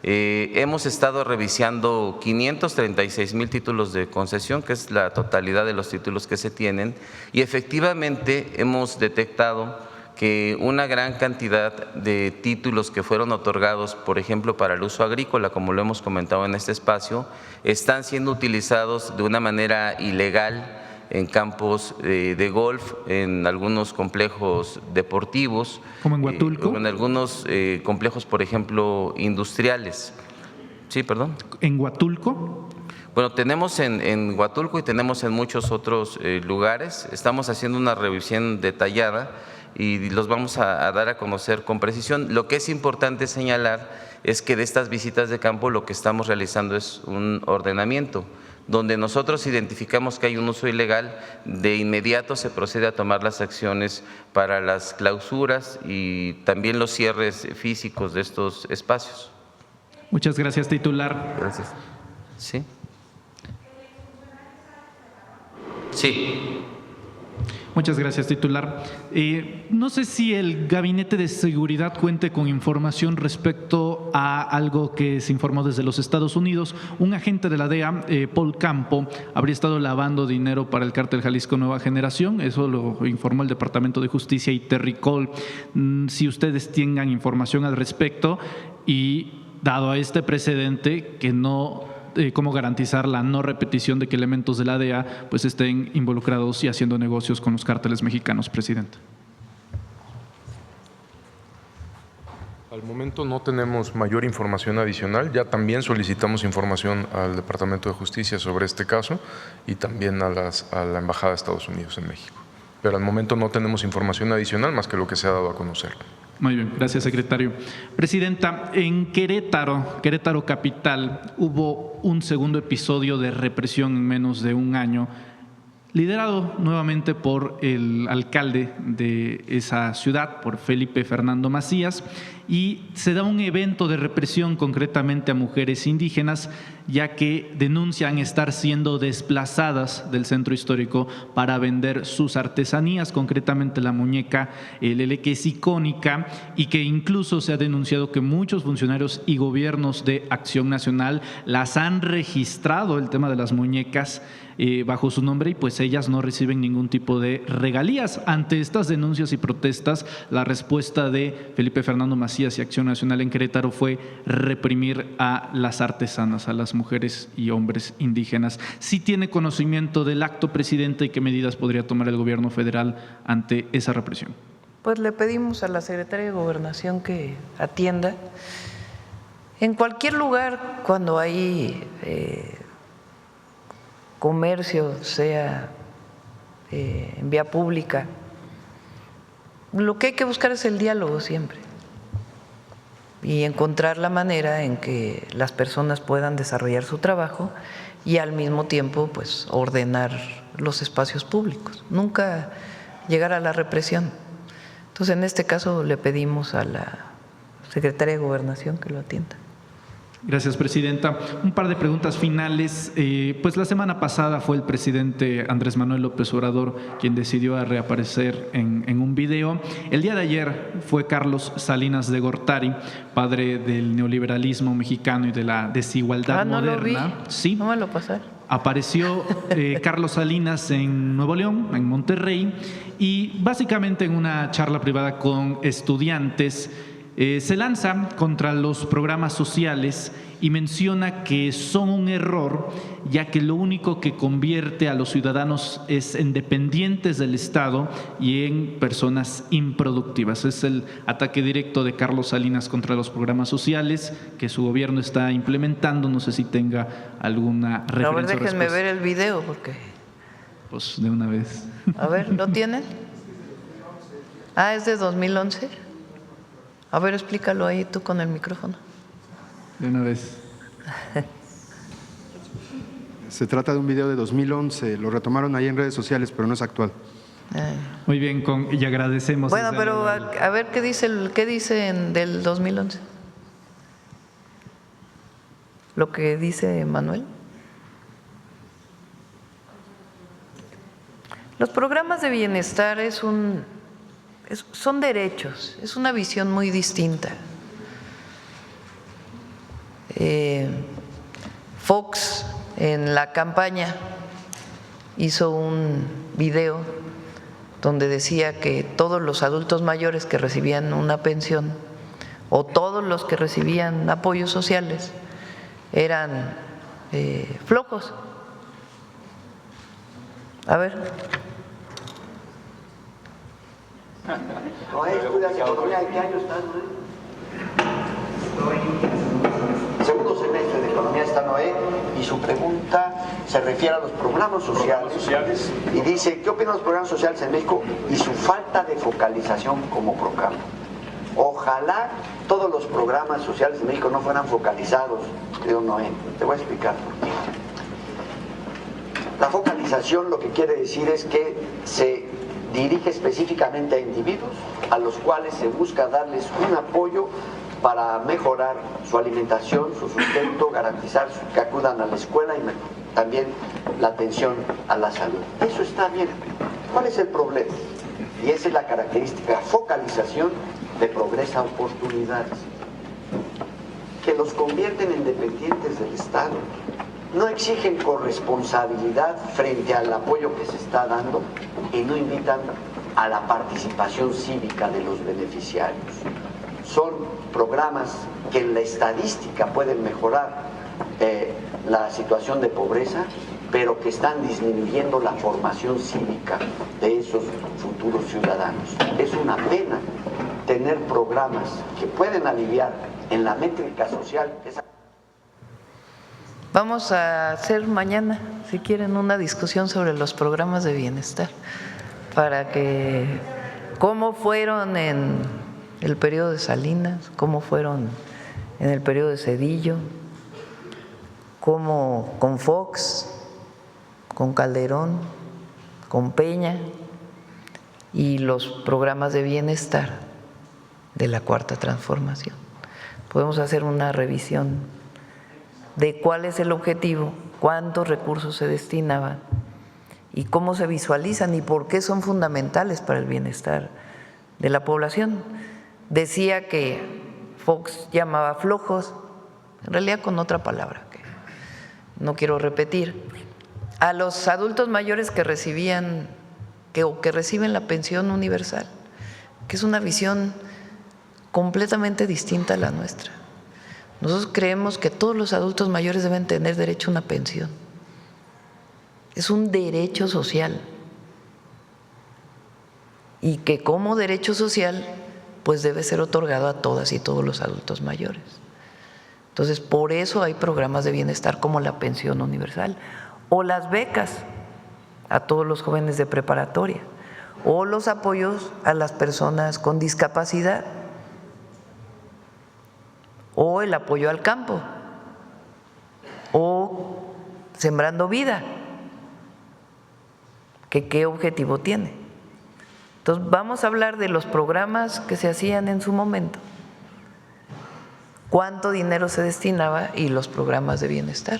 S12: Hemos estado revisando 536,000 títulos de concesión, que es la totalidad de los títulos que se tienen, y efectivamente hemos detectado que una gran cantidad de títulos que fueron otorgados, por ejemplo, para el uso agrícola, como lo hemos comentado en este espacio, están siendo utilizados de una manera ilegal en campos de golf, en algunos complejos deportivos.
S9: ¿Como en Huatulco?
S12: En algunos complejos, por ejemplo, industriales. Sí, perdón.
S9: ¿En Huatulco?
S12: Bueno, tenemos en Huatulco y tenemos en muchos otros lugares. Estamos haciendo una revisión detallada y los vamos a dar a conocer con precisión. Lo que es importante señalar es que de estas visitas de campo lo que estamos realizando es un ordenamiento donde nosotros identificamos que hay un uso ilegal, de inmediato se procede a tomar las acciones para las clausuras y también los cierres físicos de estos espacios.
S9: Muchas gracias, titular.
S12: Gracias. ¿Sí? Sí.
S9: Muchas gracias, titular. No sé si el Gabinete de Seguridad cuente con información respecto a algo que se informó desde los Estados Unidos. Un agente de la DEA, Paul Campo, habría estado lavando dinero para el cártel Jalisco Nueva Generación. Eso lo informó el Departamento de Justicia y Terry Cole. Si ustedes tengan información al respecto y dado a este precedente que no... cómo garantizar la no repetición de que elementos de la DEA pues estén involucrados y haciendo negocios con los cárteles mexicanos, presidente.
S4: Al momento no tenemos mayor información adicional, ya también solicitamos información al Departamento de Justicia sobre este caso y también a la Embajada de Estados Unidos en México. Pero al momento no tenemos información adicional más que lo que se ha dado a conocer.
S9: Muy bien, gracias, secretario. Presidenta, en Querétaro capital, hubo un segundo episodio de represión en menos de un año, liderado nuevamente por el alcalde de esa ciudad, por Felipe Fernando Macías, y se da un evento de represión concretamente a mujeres indígenas, ya que denuncian estar siendo desplazadas del centro histórico para vender sus artesanías, concretamente la muñeca Lele, que es icónica, y que incluso se ha denunciado que muchos funcionarios y gobiernos de Acción Nacional las han registrado, el tema de las muñecas, bajo su nombre, y pues ellas no reciben ningún tipo de regalías. Ante estas denuncias y protestas, la respuesta de Felipe Fernando Macías y Acción Nacional en Querétaro fue reprimir a las artesanas, a las mujeres y hombres indígenas. ¿Sí tiene conocimiento del acto, presidente, y qué medidas podría tomar el gobierno federal ante esa represión?
S2: Pues le pedimos a la Secretaría de Gobernación que atienda. En cualquier lugar, cuando hay comercio, sea en vía pública, lo que hay que buscar es el diálogo siempre y encontrar la manera en que las personas puedan desarrollar su trabajo y al mismo tiempo pues ordenar los espacios públicos, nunca llegar a la represión. Entonces, en este caso le pedimos a la Secretaría de Gobernación que lo atienda.
S9: Gracias, presidenta. Un par de preguntas finales. Pues la semana pasada fue el presidente Andrés Manuel López Obrador quien decidió reaparecer en un video. El día de ayer fue Carlos Salinas de Gortari, padre del neoliberalismo mexicano y de la desigualdad moderna.
S2: No lo vi.
S9: Sí.
S2: No me lo pasaron.
S9: Apareció Carlos Salinas en Nuevo León, en Monterrey, y básicamente en una charla privada con estudiantes se lanza contra los programas sociales y menciona que son un error, ya que lo único que convierte a los ciudadanos es en dependientes del Estado y en personas improductivas. Es el ataque directo de Carlos Salinas contra los programas sociales que su gobierno está implementando. No sé si tenga alguna referencia.
S2: A ver, déjenme ver el video porque…
S9: Pues de una vez.
S2: A ver, ¿lo tienen? Ah, es de 2011. A ver, explícalo ahí tú con el micrófono.
S9: De una vez.
S13: Se trata de un video de 2011, lo retomaron ahí en redes sociales, pero no es actual.
S9: Muy bien, y agradecemos.
S2: Bueno, pero a ver qué dice del 2011. Lo que dice Manuel. Los programas de bienestar son derechos, es una visión muy distinta. Fox en la campaña hizo un video donde decía que todos los adultos mayores que recibían una pensión o todos los que recibían apoyos sociales eran flojos. A ver.
S14: Noé, ¿estudias economía? ¿En qué año estás, Noé? Segundo semestre de economía está Noé y su pregunta se refiere a los programas sociales y dice, ¿qué opinan los programas sociales en México y su falta de focalización como programa? Ojalá todos los programas sociales de México no fueran focalizados, querido Noé. Te voy a explicar por qué. La focalización lo que quiere decir es que se dirige específicamente a individuos a los cuales se busca darles un apoyo para mejorar su alimentación, su sustento, garantizar que acudan a la escuela y también la atención a la salud. Eso está bien. ¿Cuál es el problema? Y esa es la característica, focalización de Progresa Oportunidades, que los convierten en dependientes del Estado. No exigen corresponsabilidad frente al apoyo que se está dando y no invitan a la participación cívica de los beneficiarios. Son programas que en la estadística pueden mejorar la situación de pobreza, pero que están disminuyendo la formación cívica de esos futuros ciudadanos. Es una pena tener programas que pueden aliviar en la métrica social esa.
S2: Vamos a hacer mañana, si quieren, una discusión sobre los programas de bienestar, para que cómo fueron en el periodo de Salinas, cómo fueron en el periodo de Zedillo, cómo con Fox, con Calderón, con Peña y los programas de bienestar de la Cuarta Transformación. Podemos hacer una revisión de cuál es el objetivo, cuántos recursos se destinaban y cómo se visualizan y por qué son fundamentales para el bienestar de la población. Decía que Fox llamaba flojos, en realidad con otra palabra que no quiero repetir, a los adultos mayores que recibían o que reciben la pensión universal, que es una visión completamente distinta a la nuestra. Nosotros creemos que todos los adultos mayores deben tener derecho a una pensión. Es un derecho social. Y que como derecho social, pues debe ser otorgado a todas y todos los adultos mayores. Entonces, por eso hay programas de bienestar como la pensión universal, o las becas a todos los jóvenes de preparatoria, o los apoyos a las personas con discapacidad, o el apoyo al campo, o Sembrando Vida, que qué objetivo tiene. Entonces vamos a hablar de los programas que se hacían en su momento, cuánto dinero se destinaba y los programas de bienestar.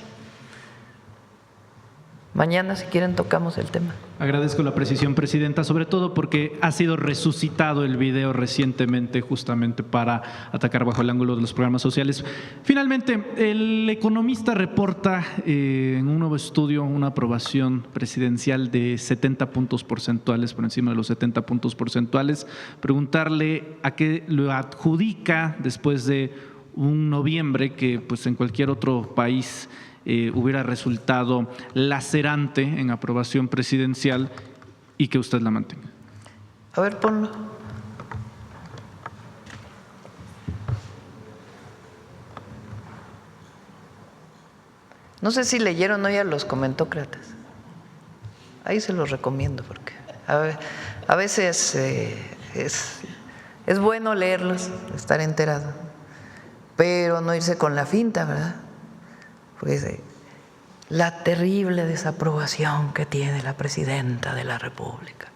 S2: Mañana, si quieren, tocamos el tema.
S9: Agradezco la precisión, Presidenta, sobre todo porque ha sido resucitado el video recientemente justamente para atacar bajo el ángulo de los programas sociales. Finalmente, el Economista reporta en un nuevo estudio una aprobación presidencial de 70 puntos porcentuales, por encima de los 70 puntos porcentuales. Preguntarle a qué lo adjudica después de un noviembre que pues en cualquier otro país hubiera resultado lacerante en aprobación presidencial y que usted la mantenga.
S2: A ver, ponlo. No sé si leyeron hoy a los comentócratas. Ahí se los recomiendo porque a veces es bueno leerlos, estar enterado, pero no irse con la finta, ¿verdad? Porque dice, la terrible desaprobación que tiene la presidenta de la República.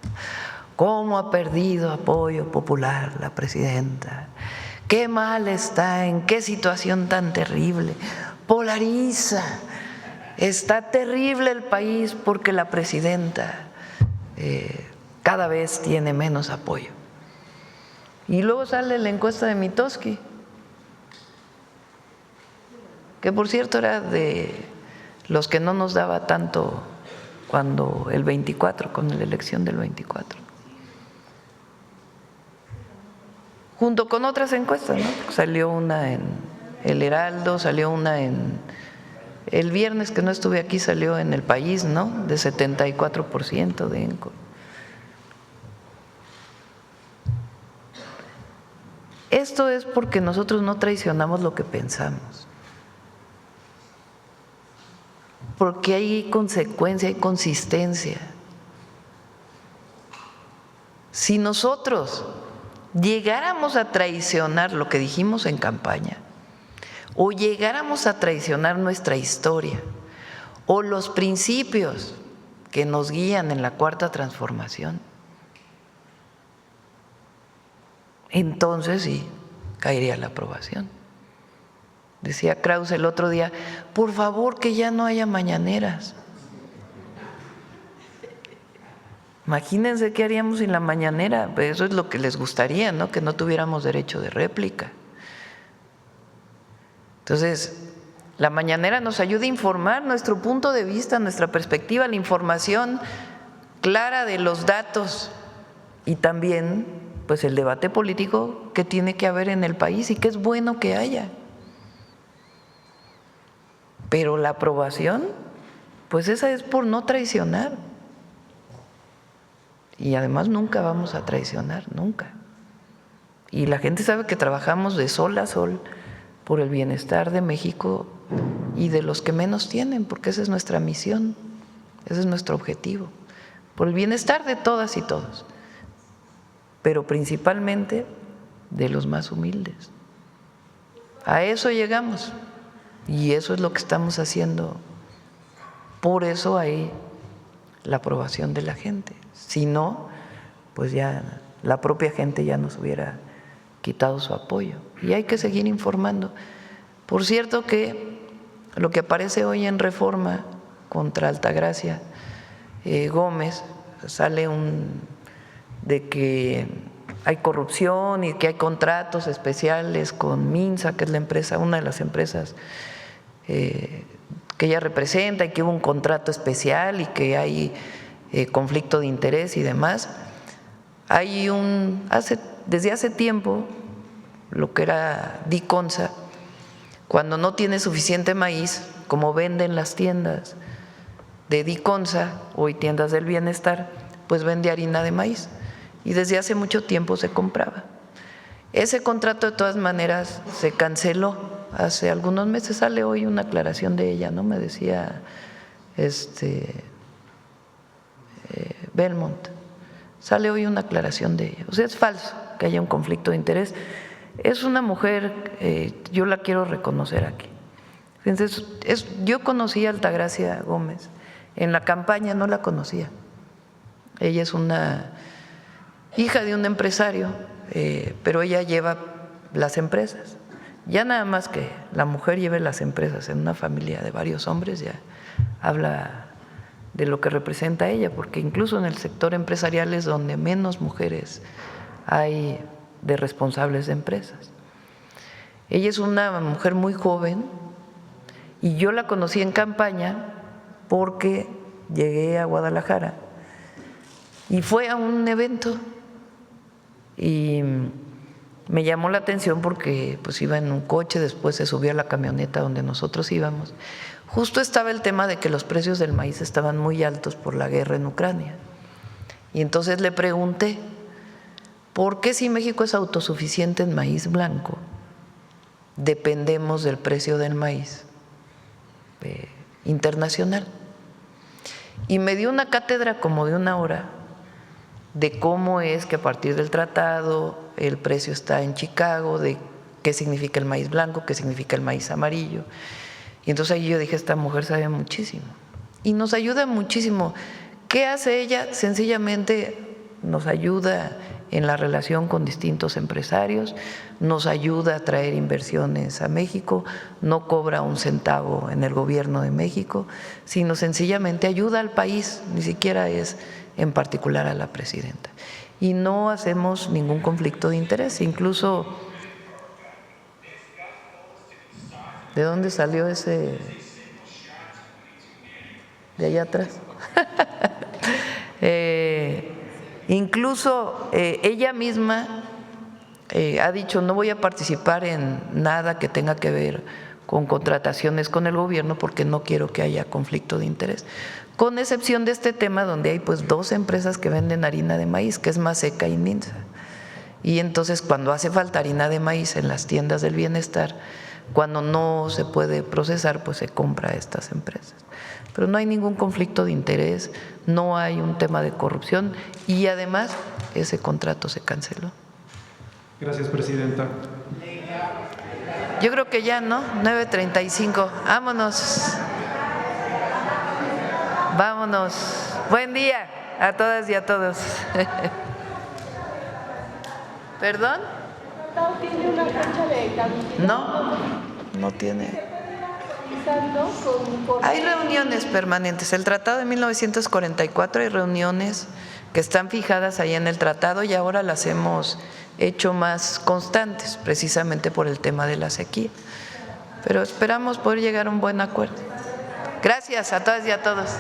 S2: ¿Cómo ha perdido apoyo popular la presidenta? ¿Qué mal está? ¿En qué situación tan terrible? Polariza. Está terrible el país porque la presidenta cada vez tiene menos apoyo. Y luego sale la encuesta de Mitofsky, que por cierto era de los que no nos daba tanto cuando el 24, con la elección del 24. Junto con otras encuestas, ¿no? Salió una en El Heraldo, salió una en… El viernes que no estuve aquí salió en El País, ¿no? De 74% de ENCO. Esto es porque nosotros no traicionamos lo que pensamos. Porque hay consecuencia, hay consistencia. Si nosotros llegáramos a traicionar lo que dijimos en campaña, o llegáramos a traicionar nuestra historia, o los principios que nos guían en la Cuarta Transformación, entonces sí caería la aprobación. Decía Krause el otro día, por favor que ya no haya mañaneras. Imagínense qué haríamos sin la mañanera. Eso es lo que les gustaría, ¿no? Que no tuviéramos derecho de réplica. Entonces, la mañanera nos ayuda a informar nuestro punto de vista, nuestra perspectiva, la información clara de los datos y también pues el debate político que tiene que haber en el país y que es bueno que haya. Pero la aprobación, pues esa es por no traicionar. Y además nunca vamos a traicionar, nunca. Y la gente sabe que trabajamos de sol a sol por el bienestar de México y de los que menos tienen, porque esa es nuestra misión, ese es nuestro objetivo, por el bienestar de todas y todos, pero principalmente de los más humildes. A eso llegamos y eso es lo que estamos haciendo. Por eso hay la aprobación de la gente. Si no, pues ya la propia gente ya nos hubiera quitado su apoyo. Y hay que seguir informando. Por cierto que lo que aparece hoy en Reforma contra Altagracia Gómez, sale de que hay corrupción y que hay contratos especiales con Minsa, que es la empresa, una de las empresas que ella representa, y que hubo un contrato especial y que hay conflicto de interés y demás. Hay desde hace tiempo, lo que era Diconsa, cuando no tiene suficiente maíz, como venden las tiendas de Diconsa, hoy tiendas del bienestar, pues vende harina de maíz. Y desde hace mucho tiempo se compraba. Ese contrato de todas maneras se canceló hace algunos meses. Sale hoy una aclaración de ella, ¿no? Me decía Belmont, sale hoy una aclaración de ella. O sea, es falso que haya un conflicto de interés. Es una mujer, yo la quiero reconocer aquí. Entonces, yo conocí a Altagracia Gómez, en la campaña no la conocía. Ella es una hija de un empresario, pero ella lleva las empresas. Ya nada más que la mujer lleve las empresas en una familia de varios hombres, ya habla de lo que representa ella, porque incluso en el sector empresarial es donde menos mujeres hay de responsables de empresas. Ella es una mujer muy joven y yo la conocí en campaña porque llegué a Guadalajara y fue a un evento y me llamó la atención porque pues iba en un coche, después se subió a la camioneta donde nosotros íbamos. Justo estaba el tema de que los precios del maíz estaban muy altos por la guerra en Ucrania. Y entonces le pregunté, ¿por qué si México es autosuficiente en maíz blanco, dependemos del precio del maíz internacional? Y me dio una cátedra como de 1 hora de cómo es que a partir del tratado el precio está en Chicago, de qué significa el maíz blanco, qué significa el maíz amarillo. Y entonces ahí yo dije, esta mujer sabe muchísimo y nos ayuda muchísimo. ¿Qué hace ella? Sencillamente nos ayuda en la relación con distintos empresarios, nos ayuda a traer inversiones a México, no cobra un centavo en el gobierno de México, sino sencillamente ayuda al país, ni siquiera es en particular a la presidenta. Y no hacemos ningún conflicto de interés, incluso… ¿De dónde salió ese? De allá atrás. Incluso ella misma ha dicho, no voy a participar en nada que tenga que ver con contrataciones con el gobierno porque no quiero que haya conflicto de interés, con excepción de este tema donde hay pues 2 empresas que venden harina de maíz, que es Maseca y Minsa. Y entonces cuando hace falta harina de maíz en las tiendas del bienestar, cuando no se puede procesar, pues se compra a estas empresas. Pero no hay ningún conflicto de interés, no hay un tema de corrupción y además ese contrato se canceló.
S9: Gracias, presidenta.
S2: Yo creo que ya, ¿no? 9:35. Vámonos. Vámonos. Buen día a todas y a todos. ¿Perdón?
S15: ¿Tiene una fecha de caducidad?
S2: No tiene. Hay reuniones permanentes. El tratado de 1944 hay reuniones que están fijadas ahí en el tratado y ahora las hemos hecho más constantes, precisamente por el tema de la sequía. Pero esperamos poder llegar a un buen acuerdo. Gracias a todas y a todos.